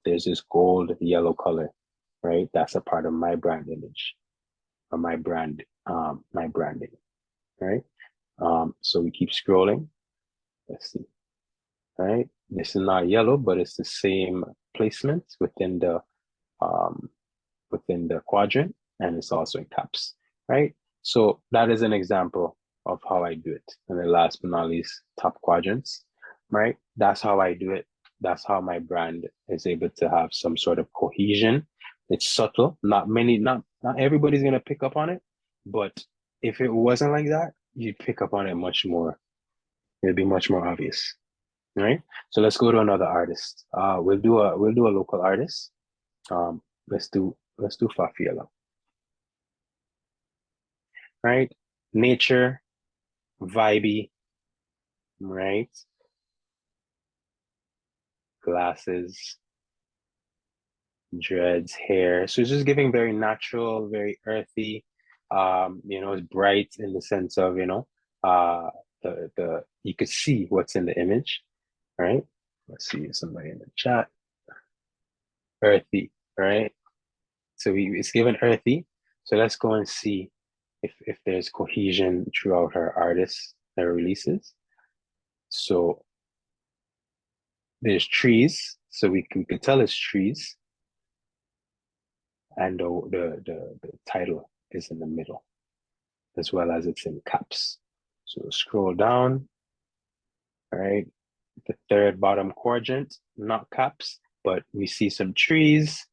There's this gold, yellow color, right? That's a part of my brand image, or my brand, my branding, right? So we keep scrolling. Let's see, right? This is not yellow, but it's the same placement within the quadrant, and it's also in caps, right? So that is an example of how I do it. And then last but not least, top quadrants, right? That's how I do it. That's how my brand is able to have some sort of cohesion. It's subtle. Not everybody's gonna pick up on it, but if it wasn't like that, you'd pick up on it much more. It'd be much more obvious, right? So let's go to another artist. We'll do a local artist. Let's do 𝘱𝗵𝘴𝘵. Right? Nature, vibey, right? Glasses, dreads, hair. So it's just giving very natural, very earthy. You know, it's bright in the sense of, you know, you could see what's in the image, right? Let's see somebody in the chat. Earthy, right? So it's given earthy. So let's go and see if there's cohesion throughout her releases. So there's trees, so we could tell it's trees, and the title is in the middle, as well as it's in caps. So scroll down, right? The third bottom quadrant, not caps, but we see some trees.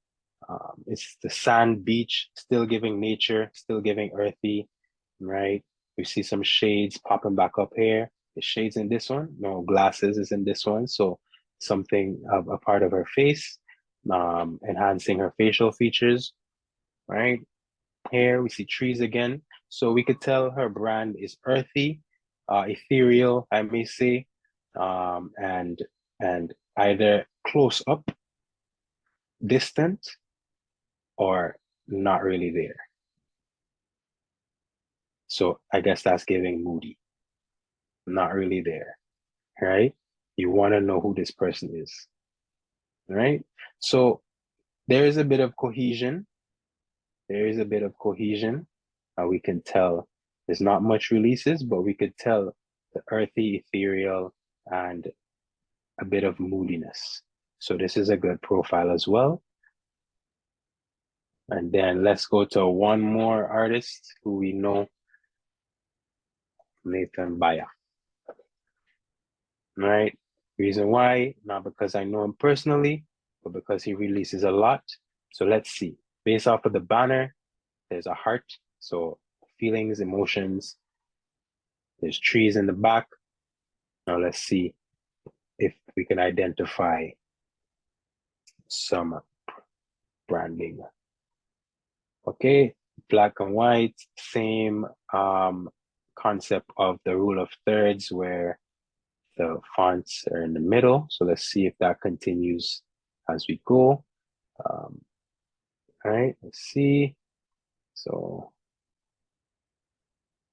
It's the sand beach, still giving nature, still giving earthy, right? We see some shades popping back up here. The shades in this one, no, glasses is in this one. So something of a part of her face, enhancing her facial features, right? Here we see trees again. So we could tell her brand is earthy, ethereal, I may say, and either close up, distant, or not really there. So I guess that's giving moody, not really there, right? You want to know who this person is, right? So there is a bit of cohesion. There is a bit of cohesion. We can tell there's not much releases, but we could tell the earthy, ethereal, and a bit of moodiness. So this is a good profile as well. And then let's go to one more artist who we know, Nathan Baya. Right? Reason why, not because I know him personally, but because he releases a lot. So let's see. Based off of the banner, there's a heart. So feelings, emotions. There's trees in the back. Now let's see if we can identify some branding. Okay, black and white, same concept of the rule of thirds where the fonts are in the middle. So let's see if that continues as we go. All right, let's see. So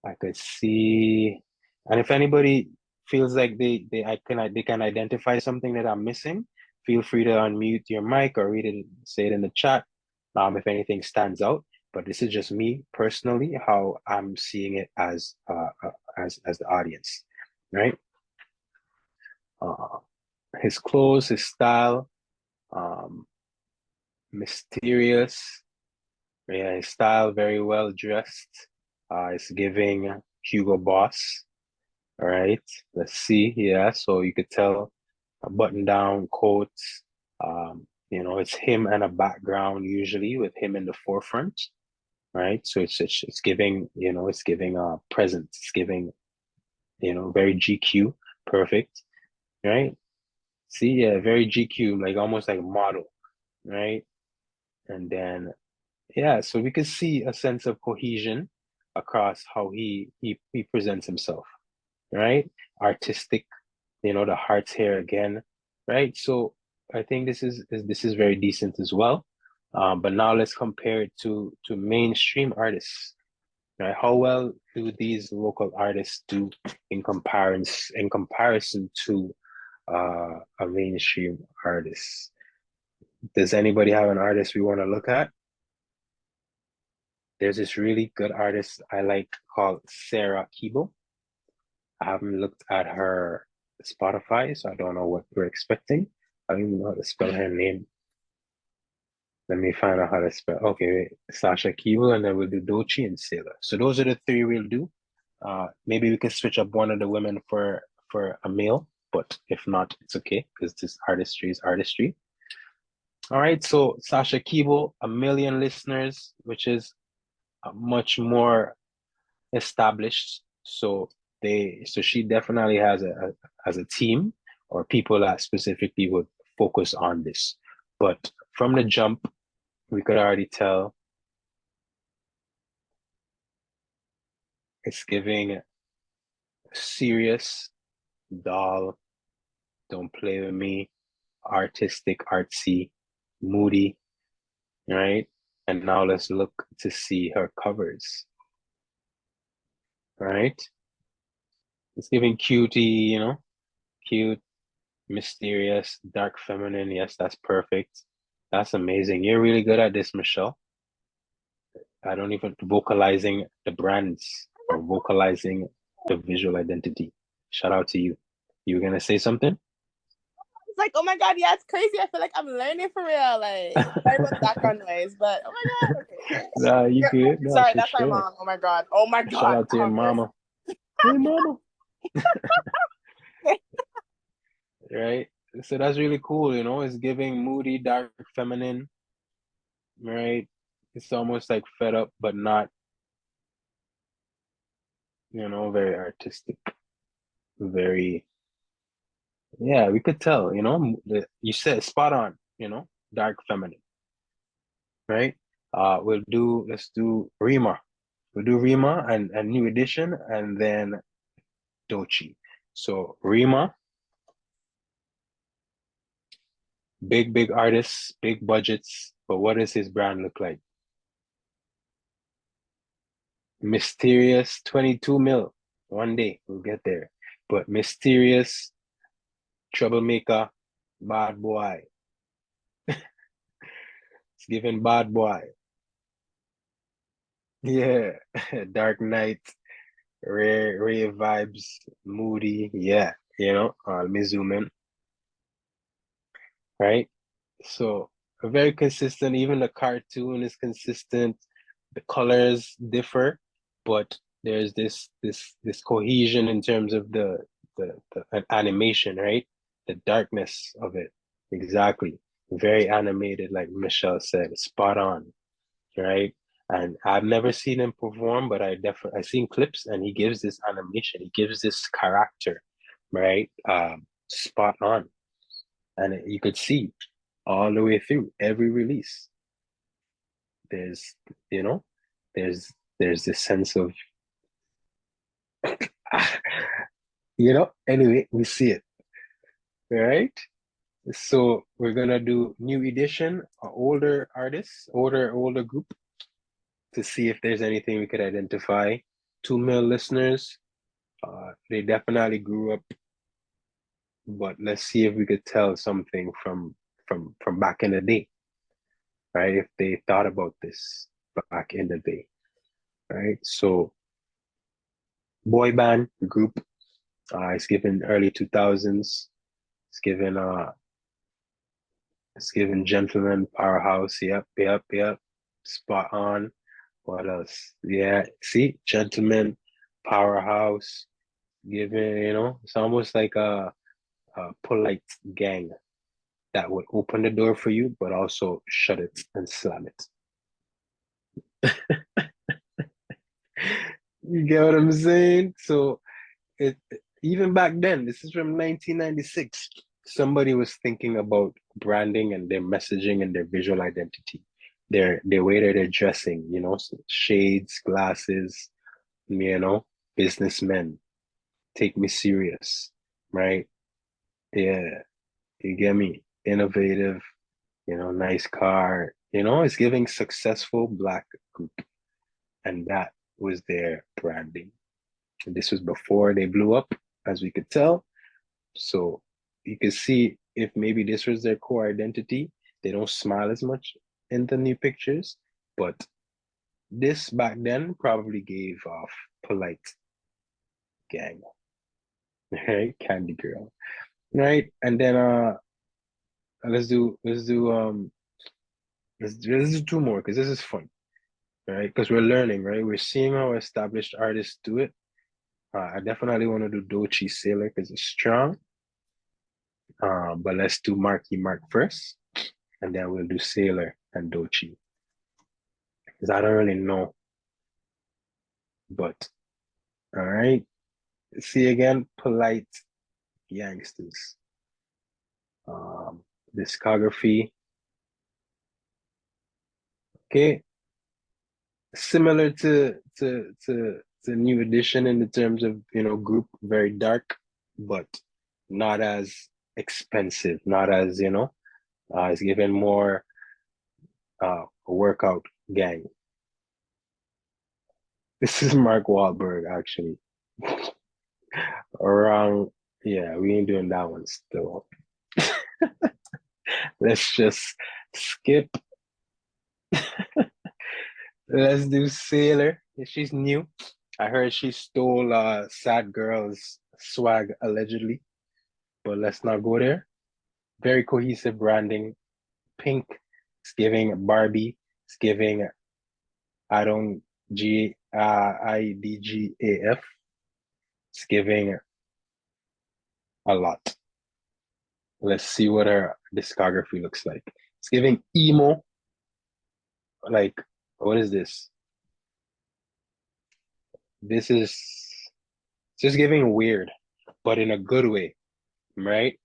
I could see, and if anybody feels like they can identify something that I'm missing, feel free to unmute your mic or read it, say it in the chat. If anything stands out, but this is just me personally, how I'm seeing it as the audience, right? His clothes, his style, mysterious. Yeah, his style very well dressed. It's giving Hugo Boss. All right, let's see. Yeah, so you could tell a button-down coat. You know, it's him and a background usually with him in the forefront, right? So it's giving, you know, it's giving presence. It's giving, you know, very GQ, perfect, right? See, yeah, very GQ, like almost like a model, right? And then, yeah, so we could see a sense of cohesion across how he presents himself, right? Artistic, you know, the hearts here again, right? So I think this is very decent as well. But now let's compare it to mainstream artists, right? How well do these local artists do in comparison to a mainstream artist? Does anybody have an artist we want to look at? There's this really good artist I like called 𝘬𝘂𝘶𝘸𝘁. I haven't looked at her Spotify, so I don't know what we're expecting. I don't even know how to spell her name. Let me find out how to spell. Okay, wait. 𝘚𝑠asha_Keyble, and then we'll do 𝘗𝘰 and 𝘬𝘂. So those are the three we'll do. Maybe we can switch up one of the women for a male, but if not, it's okay because this artistry is artistry. All right, so 𝘚asha_Keyble, 1 million listeners, which is much more established. So she definitely has a team or people that specifically would focus on this. But from the jump, we could already tell it's giving serious, doll, don't play with me, artistic, artsy, moody, right? And now let's look to see her covers, right? It's giving cutie, you know, cute, mysterious, dark feminine. Yes, that's perfect. That's amazing. You're really good at this, Michelle. I don't even vocalizing the brands or vocalizing the visual identity. Shout out to you. You were gonna say something? It's like, oh my God, yeah, it's crazy. I feel like I'm learning for real. Like, sorry about the background noise, but oh my God. Okay. Nah, you good. No, sorry, that's sure. my mom. Oh my God. Oh my God. Shout out to your mama. Hey, mama. Right? So that's really cool, you know, it's giving moody, dark, feminine, right? It's almost like fed up, but not, you know, very artistic, very, yeah, we could tell, you know, you said spot on, you know, dark feminine, right? Let's do 𝘰𝘂. We'll do 𝘰𝘂 and New Edition and then 𝘗𝘰. So 𝘰𝘂, big artists, big budgets, but what does his brand look like? Mysterious, 22 mil. One day we'll get there. But mysterious, troublemaker, bad boy. It's giving bad boy. Yeah, Dark Knight, rave vibes, moody. Yeah, you know, let me zoom in. Right? So very consistent. Even the cartoon is consistent. The colors differ, but there's this cohesion in terms of the animation, right? The darkness of it. Exactly. Very animated, like Michelle said, spot on, right? And I've never seen him perform, but I've seen clips, and he gives this animation, he gives this character, right? Spot on. And you could see all the way through every release. There's, there's this sense of, anyway, we see it, right? So we're gonna do new edition, older artists, older group, to see if there's anything we could identify. 2 million listeners, they definitely grew up, but let's see if we could tell something from back in the day, right? If they thought about this back in the day, right? So boy band group, it's given early 2000s. It's given gentleman powerhouse. Yep. Spot on. What else? Yeah, see, gentleman powerhouse. Given, it's almost like a polite gang that would open the door for you, but also shut it and slam it. You get what I'm saying? So even back then, this is from 1996, somebody was thinking about branding and their messaging and their visual identity, their way that they're dressing, so shades, glasses, businessmen, take me serious, right? Yeah, you get me? Innovative, nice car, it's giving successful Black group. And that was their branding. And this was before they blew up, as we could tell. So you can see if maybe this was their core identity. They don't smile as much in the new pictures, but this back then probably gave off polite gang, right? Candy girl, right? And then let's do 2 more, because this is fun, right? Because we're learning, right? We're seeing how established artists do it. I definitely want to do 𝘗𝘁 𝘬𝘁 because it's strong. But let's do Marky Mark first, and then we'll do 𝘬𝘁 and 𝘗𝘁, because I don't really know. But all right, see again, polite gangsters. Discography. Okay, similar to New Edition in the terms of group, very dark, but not as expensive, not as it's given more a workout gang. This is Mark Wahlberg, actually. Around, yeah, we ain't doing that one still. Let's just skip. Let's do 𝘬𝘁. She's new. I heard she stole Sad Girl's swag allegedly, but let's not go there. Very cohesive branding. Pink. It's giving Barbie. It's giving IDGAF. It's giving a lot. Let's see what her discography looks like. It's giving emo. Like, what is this? This is just giving weird, but in a good way, right?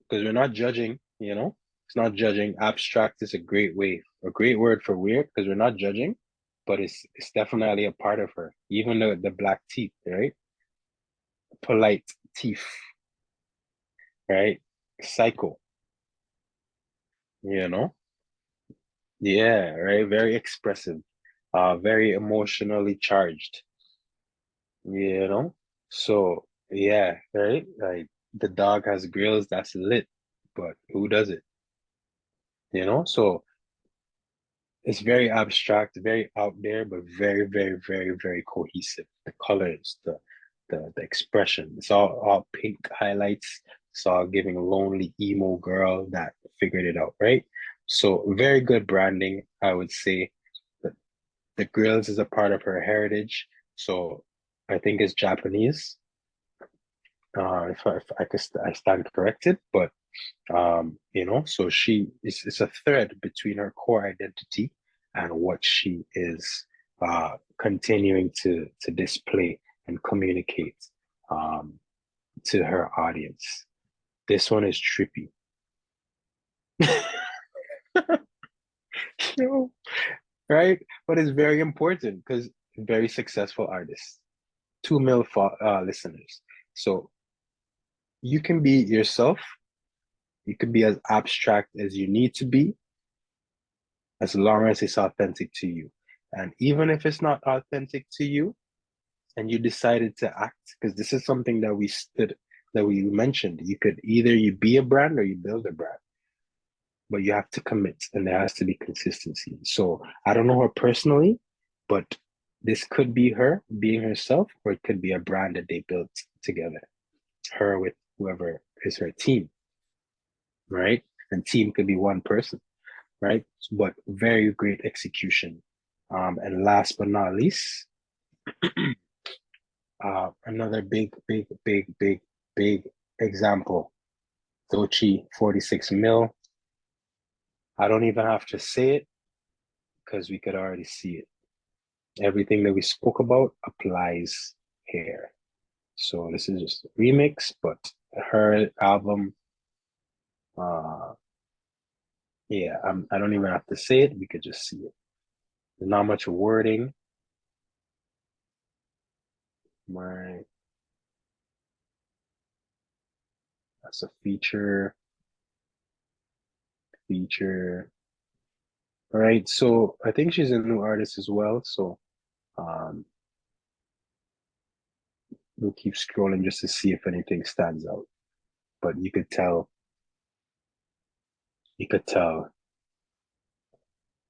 Because we're not judging, It's not judging. Abstract is a great word for weird, because we're not judging, but it's definitely a part of her. Even the black teeth, right? Polite teeth, right? Psycho, Yeah, right? Very expressive, very emotionally charged, So yeah, right? Like the dog has grills, that's lit, but who does it? So it's very abstract, very out there, but very, very, very, very cohesive. The colors, the expression, it's all pink highlights. It's all giving a lonely emo girl that figured it out, right? So very good branding, I would say. The grills is a part of her heritage. So I think it's Japanese. If I stand corrected, but so it's a thread between her core identity and what she is continuing to display and communicate to her audience. This one is trippy. Right? But it's very important because very successful artists, 2 million listeners. So you can be yourself. You can be as abstract as you need to be, as long as it's authentic to you. And even if it's not authentic to you, and you decided to act, because this is something that we mentioned, you be a brand or you build a brand, but you have to commit, and there has to be consistency. So I don't know her personally, but this could be her being herself, or it could be a brand that they built together, her with whoever is her team, right? And team could be one person, right? But very great execution. And last but not least, another big example, 𝘗𝘰𝘸𝘦𝘳 46 mil. I don't even have to say it because we could already see it. Everything that we spoke about applies here. So this is just a remix, but her album, yeah, I don't even have to say it. We could just see it. There's not much wording. That's a feature. All right, so I think she's a new artist as well. So we'll keep scrolling just to see if anything stands out. But you could tell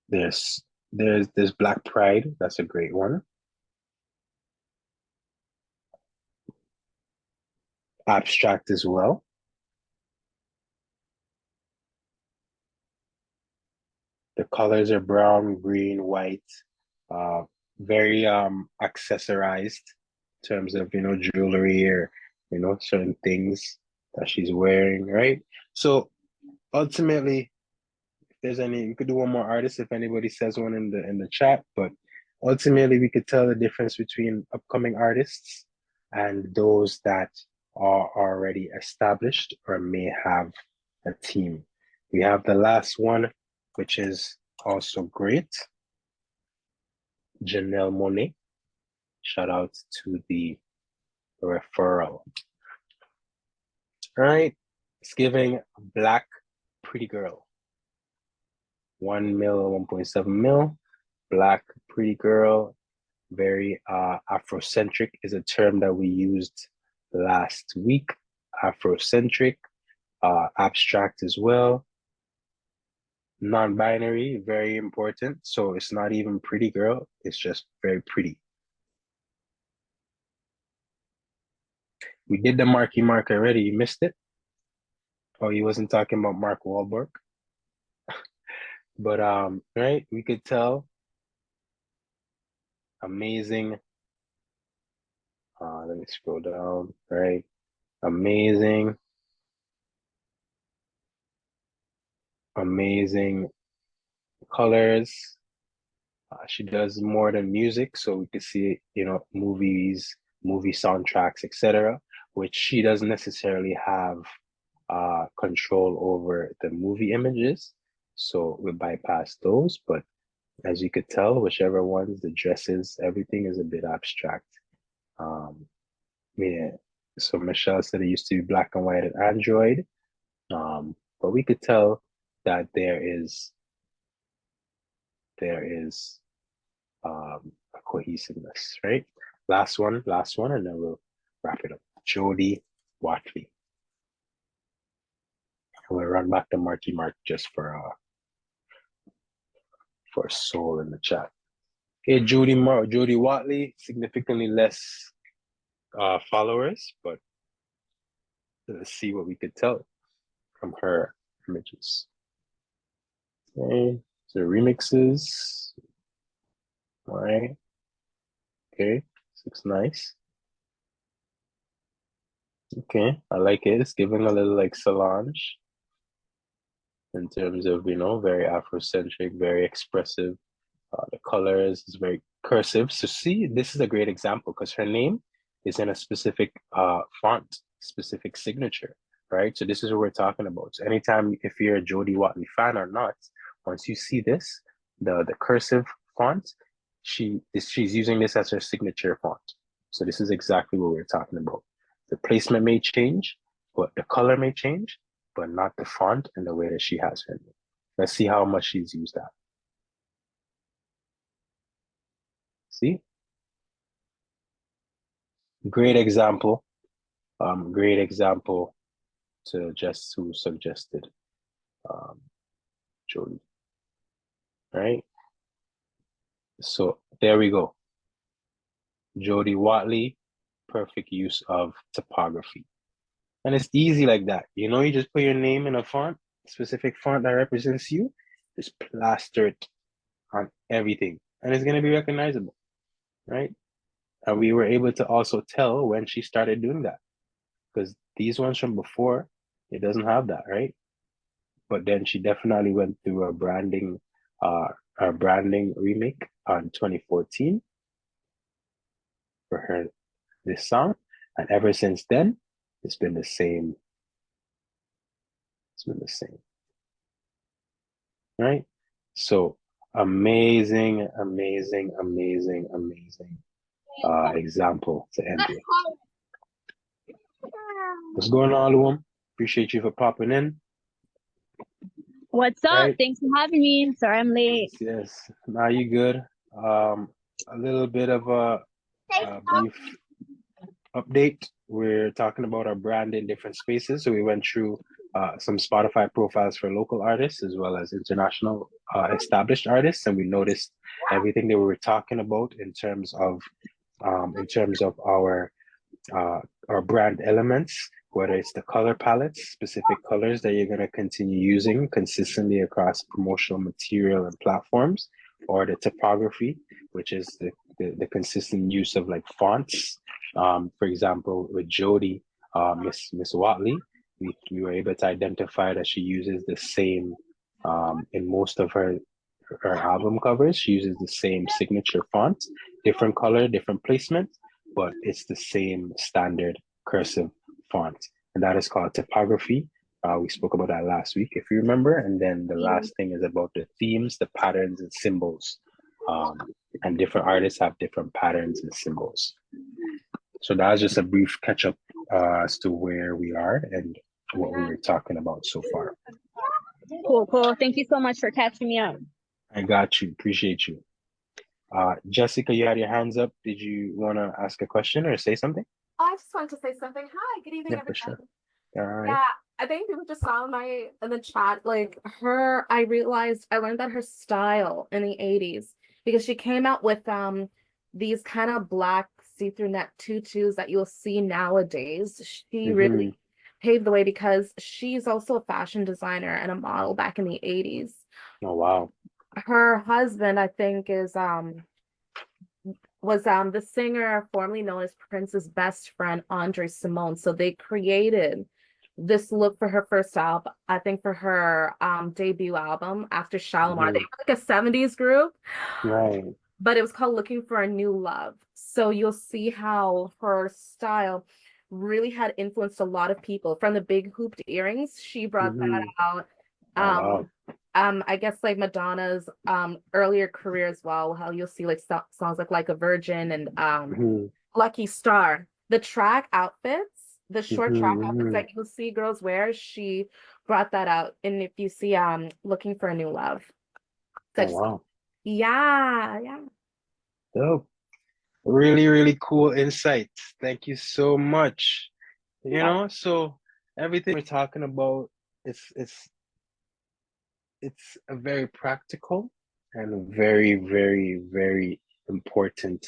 there's Black Pride. That's a great one. Abstract as well. The colors are brown, green, white, very accessorized in terms of jewelry or certain things that she's wearing, right? So ultimately, if there's any, we could do one more artist if anybody says one in the chat, but ultimately we could tell the difference between upcoming artists and those that are already established or may have a team. We have the last one, which is also great, Janelle Monáe. Shout out to the referral. All right, it's giving Black Pretty Girl. 1 mil, 1.7 mil. Black Pretty Girl, very Afrocentric is a term that we used last week. Afrocentric, abstract as well. Non-binary, very important. So it's not even pretty girl, it's just very pretty. We did the Marky Mark already. You missed it? Oh, he wasn't talking about Mark Wahlberg. But right, we could tell. Amazing. Let me scroll down, right? Amazing colors. She does more than music, so we could see, movies, movie soundtracks, etc., which she doesn't necessarily have control over the movie images, so we bypass those. But as you could tell, whichever ones, the dresses, everything is a bit abstract. Yeah. So Michelle said it used to be black and white and Android, but we could tell that there is a cohesiveness, right? Last one, and then we'll wrap it up. Jody Watley. We'll run back to Marky Mark just for soul in the chat. Okay, Jody Watley, significantly less followers, but let's see what we could tell from her images. Okay, so remixes. All right. Okay, looks nice. Okay, I like it. It's giving a little like Solange in terms of, you know, very Afrocentric, very expressive. The colors is very cursive. So see, this is a great example because her name is in a specific font, specific signature, right? So this is what we're talking about. So anytime, if you're a 𝘗𝘂𝘬𝘵 fan or not, once you see this, the cursive font, she's using this as her signature font. So this is exactly what we're talking about. The placement may change, but the color may change, but not the font and the way that she has her name. Let's see how much she's used that. See? Great example. Great example to just who suggested 𝘗𝘂𝘬𝘂. Right? So there we go. 𝘗𝘂𝘬𝘂, perfect use of typography. And it's easy like that. You know, you just put your name in a font, specific font that represents you, just plaster it on everything. And it's going to be recognizable, right? And we were able to also tell when she started doing that. Because these ones from before, it doesn't have that, right? But then she definitely went through a branding remake on 2014 for her, this song. And ever since then, it's been the same. It's been the same. Right? So amazing, amazing, amazing, amazing example to end with. What's going on, Luam? Appreciate you for popping in. What's up? Right. Thanks for having me. Sorry I'm late. Yes. Now you good. A little bit of a brief update. We're talking about our brand in different spaces. So we went through some Spotify profiles for local artists as well as international established artists, and we noticed everything that we were talking about in terms of our brand elements, whether it's the color palettes, specific colors that you're going to continue using consistently across promotional material and platforms, or the typography, which is the consistent use of like fonts. For example, with Jody, Miss Watley, we were able to identify that she uses the same, in most of her album covers, she uses the same signature font, different color, different placement, but it's the same standard cursive font. And that is called typography. We spoke about that last week, if you remember. And then the last thing is about the themes, the patterns and symbols. And different artists have different patterns and symbols. So that was just a brief catch up as to where we are and what we were talking about so far. Cool. Thank you so much for catching me up. I got you. Appreciate you. Jessica, you had your hands up. Did you want to ask a question or say something? I just wanted to say something. Hi, good evening, everybody. Sure. All right. Yeah, I think people just saw in the chat, like I learned that her style in the 80s, because she came out with these kind of black see-through neck tutus that you'll see nowadays. She really paved the way because she's also a fashion designer and a model back in the 80s. Oh, wow. Her husband, I think, was the singer formerly known as Prince's best friend, Andre Simone. So they created this look for her first album, I think for her debut album after Shalimar. They were like a 70s group. Right. But it was called Looking for a New Love. So you'll see how her style really had influenced a lot of people. From the big hooped earrings, she brought that out. Wow. I guess like Madonna's earlier career as well, how you'll see like songs like a Virgin and Lucky Star. The track outfits, the short track outfits that you'll see girls wear, she brought that out. And if you see Looking for a New Love. So wow. Yeah. Dope. Really, really cool insight. Thank you so much. You know, so everything we're talking about, it's a very practical and very, very, very important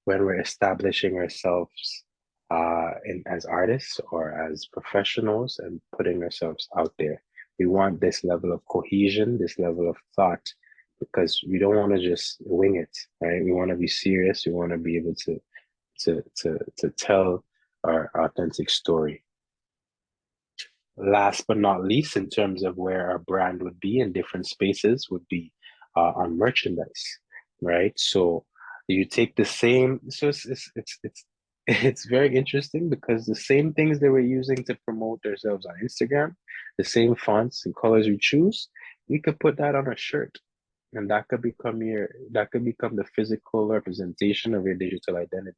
when we're establishing ourselves as artists or as professionals and putting ourselves out there. We want this level of cohesion, this level of thought, because we don't want to just wing it, right? We want to be serious. We want to be able to tell our authentic story. Last but not least, in terms of where our brand would be in different spaces, would be on merchandise, right? So you take the same, so it's very interesting because the same things they were using to promote themselves on Instagram, the same fonts and colors we choose, we could put that on a shirt, and that could become the physical representation of your digital identity.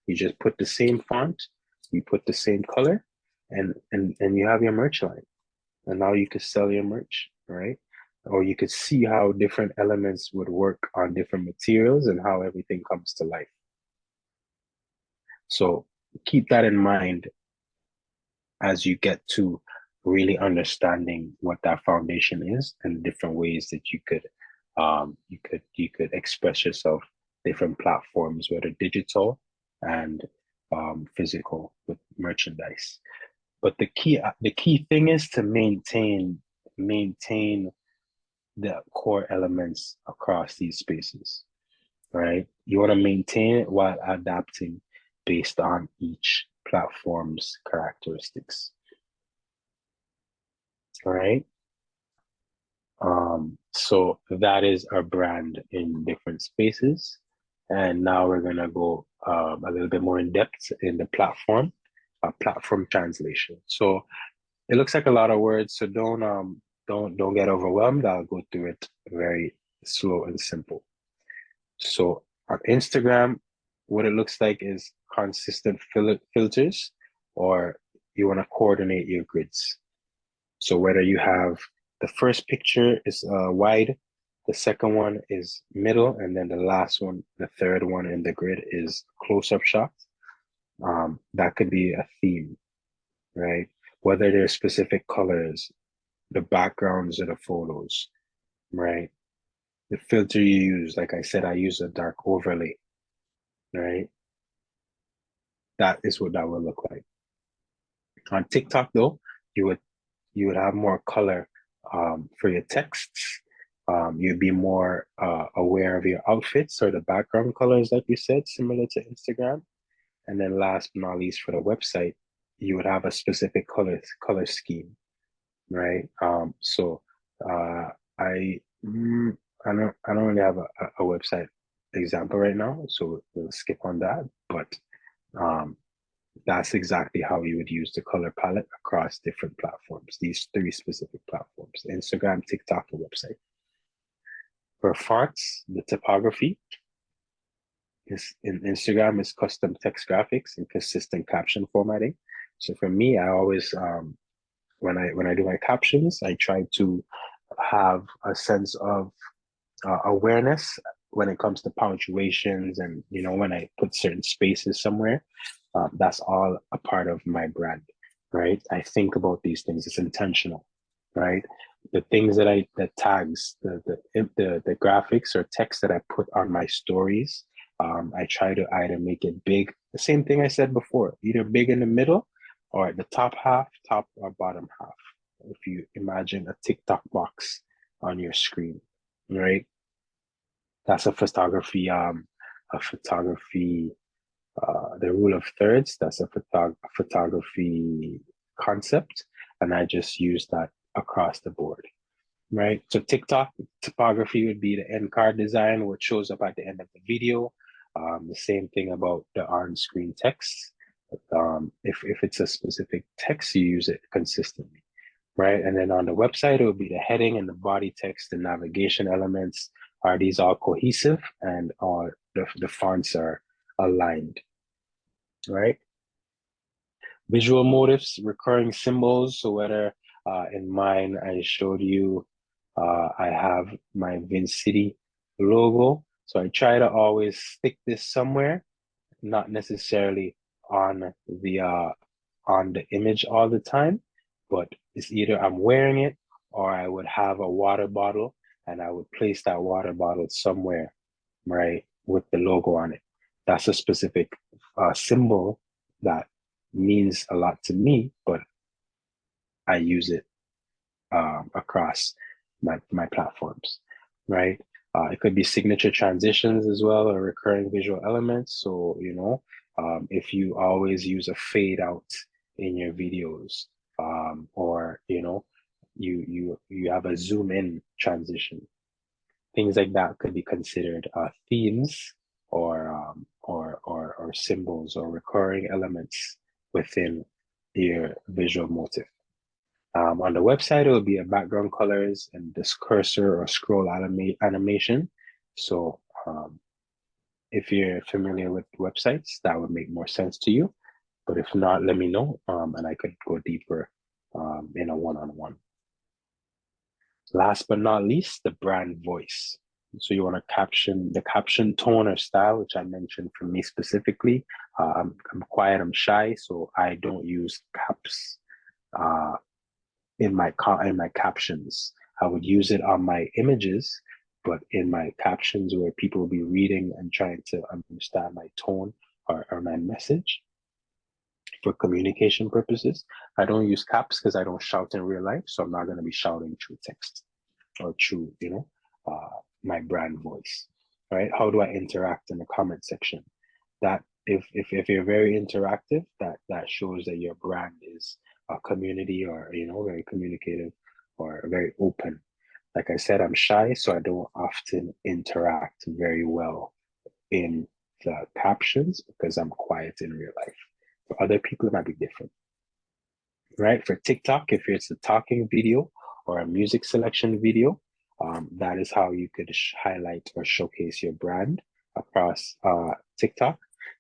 You just put the same font, you put the same color, and you have your merch line. And now you could sell your merch, right? Or you could see how different elements would work on different materials and how everything comes to life. So keep that in mind as you get to really understanding what that foundation is and different ways that you could express yourself, different platforms, whether digital and physical with merchandise. But the key thing is to maintain the core elements across these spaces, right? You want to maintain it while adapting based on each platform's characteristics. All right. So that is our brand in different spaces. And now we're gonna go a little bit more in depth in the platform translation. So it looks like a lot of words, so don't get overwhelmed. I'll go through it very slow and simple. So on Instagram, what it looks like is consistent filters, or you want to coordinate your grids. So whether you have the first picture is wide, the second one is middle, and then the last one, the third one in the grid is close-up shot. That could be a theme, right? Whether there's specific colors, the backgrounds of the photos, right? The filter you use, like I said, I use a dark overlay, right? That is what that would look like. On TikTok though, you would have more color for your texts. You'd be more aware of your outfits or the background colors, like you said, similar to Instagram. And then last but not least, for the website, you would have a specific color scheme, right? So I don't really have a website example right now, so we'll skip on that. But that's exactly how you would use the color palette across different platforms, these 3 specific platforms: Instagram, TikTok, and website. For fonts, the typography is in Instagram is custom text graphics and consistent caption formatting. So for me, I always when I do my captions, I try to have a sense of awareness when it comes to punctuations, and when I put certain spaces somewhere, that's all a part of my brand, right? I think about these things. It's intentional, right? The things that tags, the graphics or text that I put on my stories, I try to either make it big, the same thing I said before, either big in the middle or at the top half, top or bottom half. If you imagine a TikTok box on your screen, right? That's a photography, the rule of thirds. That's a photography concept, and I just use that across the board, right? So TikTok typography would be the end card design, which shows up at the end of the video. The same thing about the on-screen text. If it's a specific text, you use it consistently, right? And then on the website, it would be the heading and the body text, the navigation elements. Are these all cohesive, and all the fonts are aligned, right? Visual motifs, recurring symbols. So whether in mine, I showed you, I have my 𝘗𝘰𝘸𝘦 logo. So I try to always stick this somewhere, not necessarily on the image all the time, but it's either I'm wearing it or I would have a water bottle and I would place that water bottle somewhere, right, with the logo on it. That's a specific symbol that means a lot to me, but I use it across my platforms, right? It could be signature transitions as well, or recurring visual elements. So, you know, if you always use a fade out in your videos, or, you know, you have a zoom in transition, things like that could be considered themes or symbols or recurring elements within your visual motif. On the website, it will be a background colors and this cursor or scroll animation. So if you're familiar with websites, that would make more sense to you. But if not, let me know, and I could go deeper in a one-on-one. Last but not least, the brand voice. So you want to caption the caption tone or style, which I mentioned for me specifically. I'm quiet, I'm shy, so I don't use caps in my captions. I would use it on my images, but in my captions where people will be reading and trying to understand my tone or my message for communication purposes, I don't use caps because I don't shout in real life. So I'm not going to be shouting through text or through, you know, my brand voice, right? How do I interact in the comment section? That if you're very interactive, that shows that your brand is a community, or, you know, very communicative or very open. Like I said, I'm shy, so I don't often interact very well in the captions because I'm quiet in real life. For other people, it might be different, right? For TikTok, if it's a talking video or a music selection video, that is how you could highlight or showcase your brand across TikTok.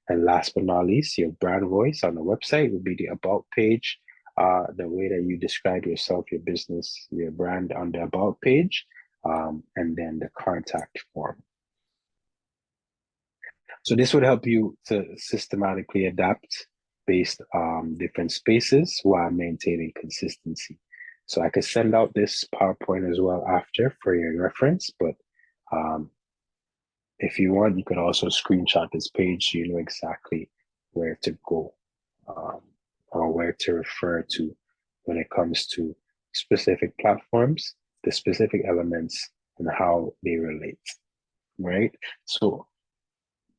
And last but not least, your brand voice on the website would be the about page, the way that you describe yourself, your business, your brand on the about page, and then the contact form. So this would help you to systematically adapt based on different spaces while maintaining consistency. So I could send out this PowerPoint as well after for your reference, but if you want, you could also screenshot this page so you know exactly where to go or where to refer to when it comes to specific platforms, the specific elements, and how they relate, right? So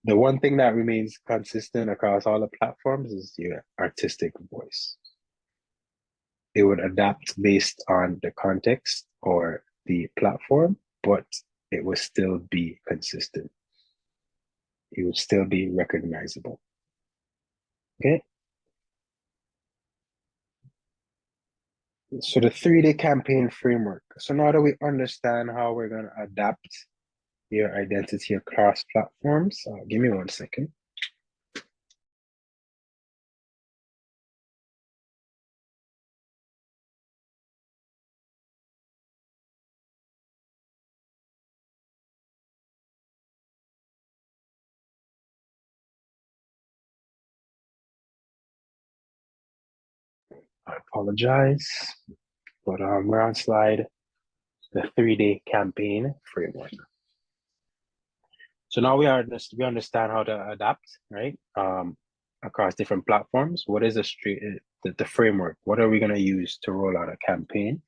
the one thing that remains consistent across all the platforms is your artistic voice. It would adapt based on the context or the platform, but it will still be consistent. It would still be recognizable. Okay. So the 3-day campaign framework. So now that we understand how we're going to adapt your identity across platforms, give me 1 second. I apologize, but we're on slide the 3-day campaign framework. So now we understand how to adapt, right? Across different platforms. What is the framework? What are we going to use to roll out a campaign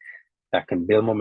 that can build momentum